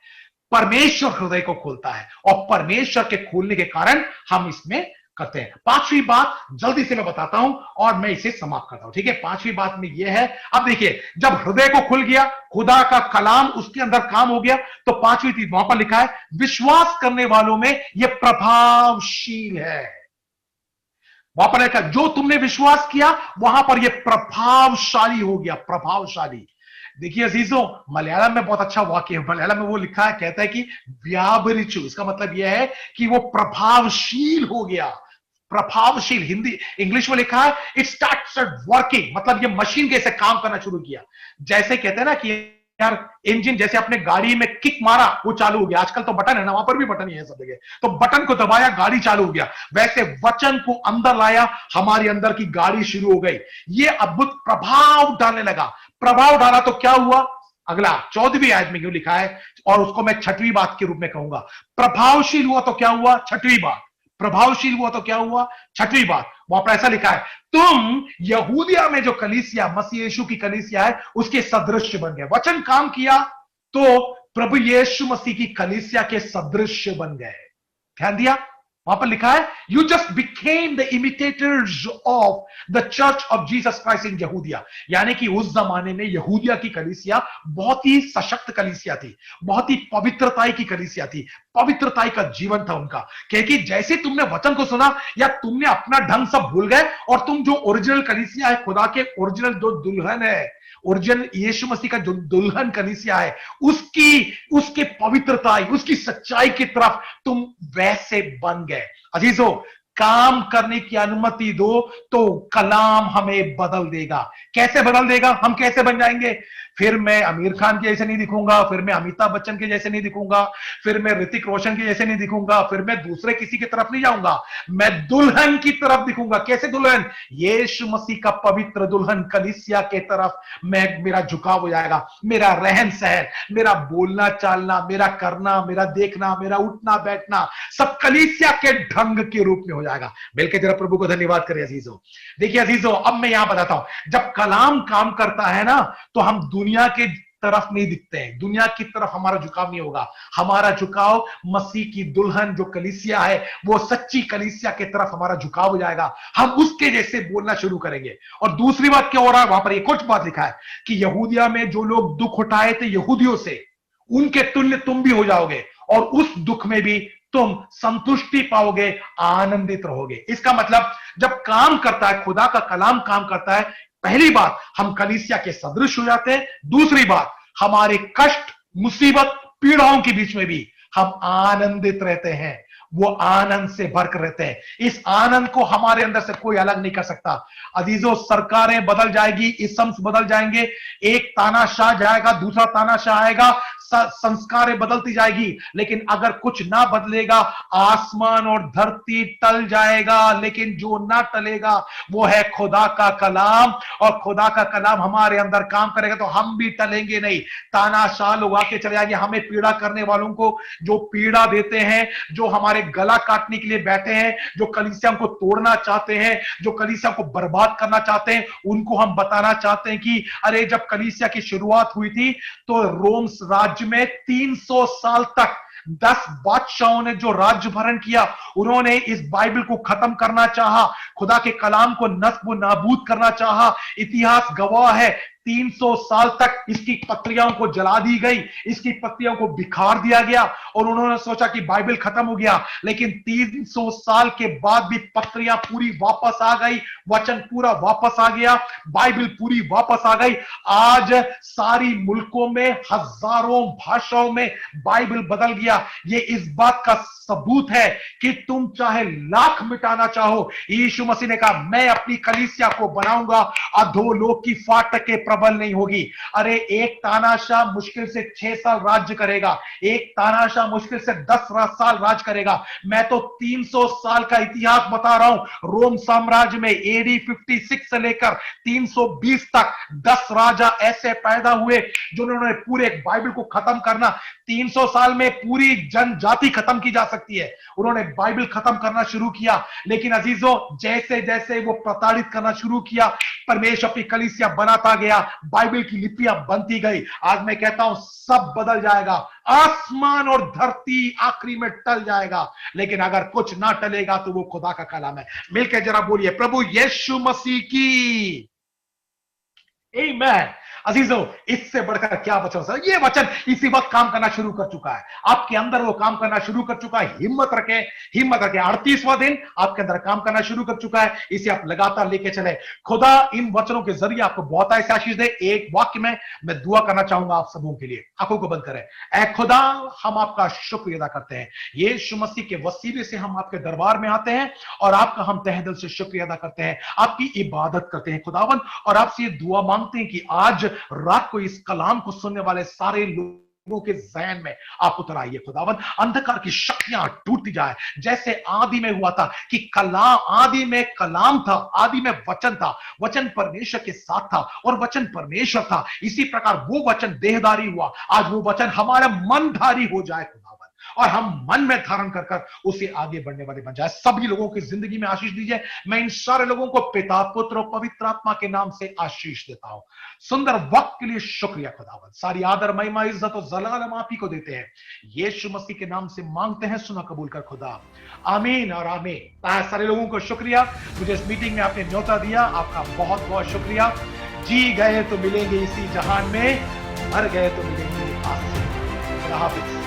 परमेश्वर हृदय को खोलता है और परमेश्वर के खोलने के कारण हम इसमें करते हैं। पांचवी बात जल्दी से मैं बताता हूं और मैं इसे समाप्त करता हूं, ठीक है। पांचवी बात में यह है, अब देखिए जब हृदय को खुल गया, खुदा का कलाम उसके अंदर काम हो गया, तो पांचवी चीज वहां पर लिखा है विश्वास करने वालों में यह प्रभावशील है। वहां पर लिखा जो तुमने विश्वास किया, वहां पर यह प्रभावशाली हो गया, प्रभावशाली। देखिए अजीजों, मलयालम में बहुत अच्छा वाक्य है। मलयालम में वो लिखा है, कहता है कि व्यापरिचु, इसका मतलब यह है कि वो प्रभावशील हो गया। प्रभावशील, हिंदी इंग्लिश में लिखा है इट स्टार्टेड वर्किंग, मतलब ये मशीन कैसे काम करना शुरू किया। जैसे कहते हैं ना कि यार इंजन, जैसे अपने गाड़ी में किक मारा वो चालू हो गया। आजकल तो बटन है ना, वहां पर भी बटन ही है सब जगह, तो बटन को दबाया गाड़ी चालू हो गया। वैसे वचन को अंदर लाया, हमारे अंदर की गाड़ी शुरू हो गई। ये अद्भुत प्रभाव डालने लगा। प्रभाव डाला तो क्या हुआ, अगला 14वीं आयत में क्यों लिखा है, और उसको मैं छठवीं बात के रूप में कहूंगा। प्रभावशील हुआ तो क्या हुआ, छठवीं बात। प्रभावशील हुआ तो क्या हुआ, छठवीं बात। वहां पर ऐसा लिखा है, तुम यहूदिया में जो कलीसिया, मसीह यीशु की कलीसिया है, उसके सदृश बन गए। वचन काम किया तो प्रभु यीशु मसीह की कलीसिया के सदृश बन गए। ध्यान दिया, वहां पर लिखा है you just became the imitators of the church of Jesus Christ in यहूदिया। यानी कि उस जमाने में यहूदिया की कलीसिया बहुत ही सशक्त कलीसिया थी, बहुत ही पवित्रताई की कलीसिया थी, पवित्रताई का जीवन था उनका। क्योंकि जैसे तुमने वचन को सुना, या तुमने अपना ढंग सब भूल गए, और तुम जो ओरिजिनल कलीसिया है, खुदा के ओरिजिनल जो दुल्हन है, ओरिजिनल यीशु मसीह का जो दुल्हन कलीसिया है, उसके पवित्रताई, उसकी सच्चाई की तरफ तुम वैसे बन गए। अजीजों, काम करने की अनुमति दो तो कलाम हमें बदल देगा। कैसे बदल देगा, हम कैसे बन जाएंगे? फिर मैं आमिर खान के जैसे नहीं दिखूंगा, फिर मैं अमिताभ बच्चन के जैसे नहीं दिखूंगा, फिर मैं ऋतिक रोशन के जैसे नहीं दिखूंगा, फिर मैं दूसरे किसी की तरफ नहीं जाऊंगा, मैं दुल्हन की तरफ दिखूंगा। कैसे दुल्हन? यीशु मसीह का पवित्र दुल्हन कलीसिया के तरफ मेरा झुकाव हो जाएगा। मेरा रहन सहन, मेरा बोलना चालना, मेरा करना, मेरा देखना, मेरा उठना बैठना, सब कलीसिया के ढंग के रूप में हो जाएगा। मिलकर जरा प्रभु को धन्यवाद करें अजीजों। देखिए अजीजों, अब मैं यहां बताता हूं, जब कलाम काम करता है ना, तो हम दुनिया के तरफ नहीं दिखते हैं, दुनिया की तरफ हमारा झुकाव नहीं होगा। हमारा झुकाव मसीह की दुल्हन जो कलीसिया है, वो सच्ची कलीसिया के तरफ हमारा झुकाव हो जाएगा। हम उसके जैसे बोलना शुरू करेंगे। और दूसरी बात क्या हो रहा है, वहां पर एक कुछ बात लिखा है कि यहूदिया में जो लोग दुख उठाए थे यहूदियों से, उनके तुल्य तुम भी हो जाओगे, और उस दुख में भी तुम संतुष्टि पाओगे, आनंदित रहोगे। इसका मतलब जब काम करता है, खुदा का कलाम काम करता है, पहली बात हम कलीसिया के सदृश हो जाते हैं। दूसरी बात, हमारे कष्ट, मुसीबत, पीड़ाओं के बीच में भी हम आनंदित रहते हैं। वो आनंद से भरकर रहते हैं। इस आनंद को हमारे अंदर से कोई अलग नहीं कर सकता। अजीजों, सरकारें बदल जाएगी, इसम्स बदल जाएंगे, एक तानाशाह जाएगा, दूसरा तानाशाह आएगा, संस्कारें बदलती जाएगी, लेकिन अगर कुछ ना बदलेगा, आसमान और धरती टल जाएगा, लेकिन जो ना टलेगा वो है खुदा का कलाम। और खुदा का कलाम हमारे अंदर काम करेगा तो हम भी टलेंगे नहीं। तानाशाह लोग आके चले जाएंगे, हमें पीड़ा करने वालों को जो पीड़ा देते हैं, जो हमारे गला काटने के लिए बैठे हैं, जो कलीसिया को तोड़ना चाहते हैं, जो कलीसिया को बर्बाद करना चाहते हैं, उनको हम बताना चाहते हैं कि अरे जब कलीसिया की शुरुआत हुई थी तो रोम राज्य में 300 साल तक 10 बादशाहों ने जो राज्य भरण किया, उन्होंने इस बाइबल को खत्म करना चाहा, खुदा के कलाम को नस्ब नाबूद करना चाहा। इतिहास गवाह है, 300 साल तक इसकी पत्रियाओं को जला दी गई, इसकी पत्रियों को बिखार दिया गया, और उन्होंने सोचा कि बाइबल खत्म हो गया। लेकिन 300 साल के बाद भी पत्रियां पूरी वापस आ गई, वचन पूरा वापस आ गया, बाइबल पूरी वापस आ गई। आज सारी मुल्कों में, हजारों भाषाओं में बाइबल बदल गया। ये इस बात का सबूत है कि तुम चाहे लाख मिटाना चाहो, यीशु मसीह ने कहा मैं अपनी कलीसिया को बनाऊंगा, अधोलोक की फाटकें प्रबल नहीं होगी। अरे एक तानाशाह मुश्किल से 6 साल राज्य करेगा, एक तानाशाह मुश्किल से 10 साल राज करेगा। मैं तो 300 साल का इतिहास बता रहा हूं। रोम साम्राज्य में AD 56 से लेकर 320 तक 10 राजा ऐसे पैदा हुए जिन्होंने पूरे बाइबल को खत्म करना, 300 साल में पूरी जनजाति खत्म की जा सकती है, उन्होंने बाइबल खत्म करना शुरू किया। लेकिन अजीजों, जैसे जैसे वो प्रताड़ित करना शुरू किया, परमेश्वर अपनी कलीसिया बनाता गया, बाइबल की लिपियां बनती गई। आज मैं कहता हूं सब बदल जाएगा, आसमान और धरती आखिरी में टल जाएगा, लेकिन अगर कुछ ना टलेगा तो वो खुदा का कलाम है। मिलकर जरा बोलिए प्रभु यीशु मसीह की आमीन। अजीजों, इससे बढ़कर क्या वचन हो सकता है? ये वचन इसी वक्त काम करना शुरू कर चुका है आपके अंदर, वो काम करना शुरू कर चुका है। हिम्मत रखें, हिम्मत रखें। 38वां दिन आपके अंदर काम करना शुरू कर चुका है, इसे आप लगातार लेके चले। खुदा इन वचनों के जरिए आपको बहुत ऐसे आशीष दे। एक वाक्य में मैं दुआ करना चाहूंगा आप सबों के लिए। आंखों को बंद करें। ऐ खुदा, हम आपका शुक्रिया अदा करते हैं, यीशु मसीह के वसीले से हम आपके दरबार में आते हैं और आपका हम तहे दिल से शुक्रिया अदा करते हैं, आपकी इबादत करते हैं खुदावन, और आपसे ये दुआ मांगते हैं कि आज रात को इस कलाम को सुनने वाले सारे लोगों के ज़हन में आप उतर आइए खुदावन। अंधकार की शक्तियां टूटती जाए, जैसे आदि में हुआ था कि आदि में कलाम था, आदि में वचन था, वचन परमेश्वर के साथ था और वचन परमेश्वर था। इसी प्रकार वो वचन देहधारी हुआ, आज वो वचन हमारा मनधारी हो जाए खुदावन, और हम मन में धारण कर कर उसे आगे बढ़ने वाले बन जाए। सभी लोगों की जिंदगी में आशीष दीजिए। मैं इन सारे लोगों को पिता, पुत्र और पवित्र आत्मा के नाम से आशीष देता हूं। सुंदर वक्त के लिए शुक्रिया खुदावन। सारी आदर, महिमा, इज्जत और जलाल हम आप ही को देते हैं। यीशु मसीह के नाम से मांगते हैं, सुना कबूल कर खुदा, आमीन और आमीन। सारे लोगों को शुक्रिया, मुझे इस मीटिंग में आपने न्योता दिया, आपका बहुत बहुत शुक्रिया। जी गए तो मिलेंगे इसी जहान में, मर गए तो मिलेंगे आस से। खुदा हाफिज।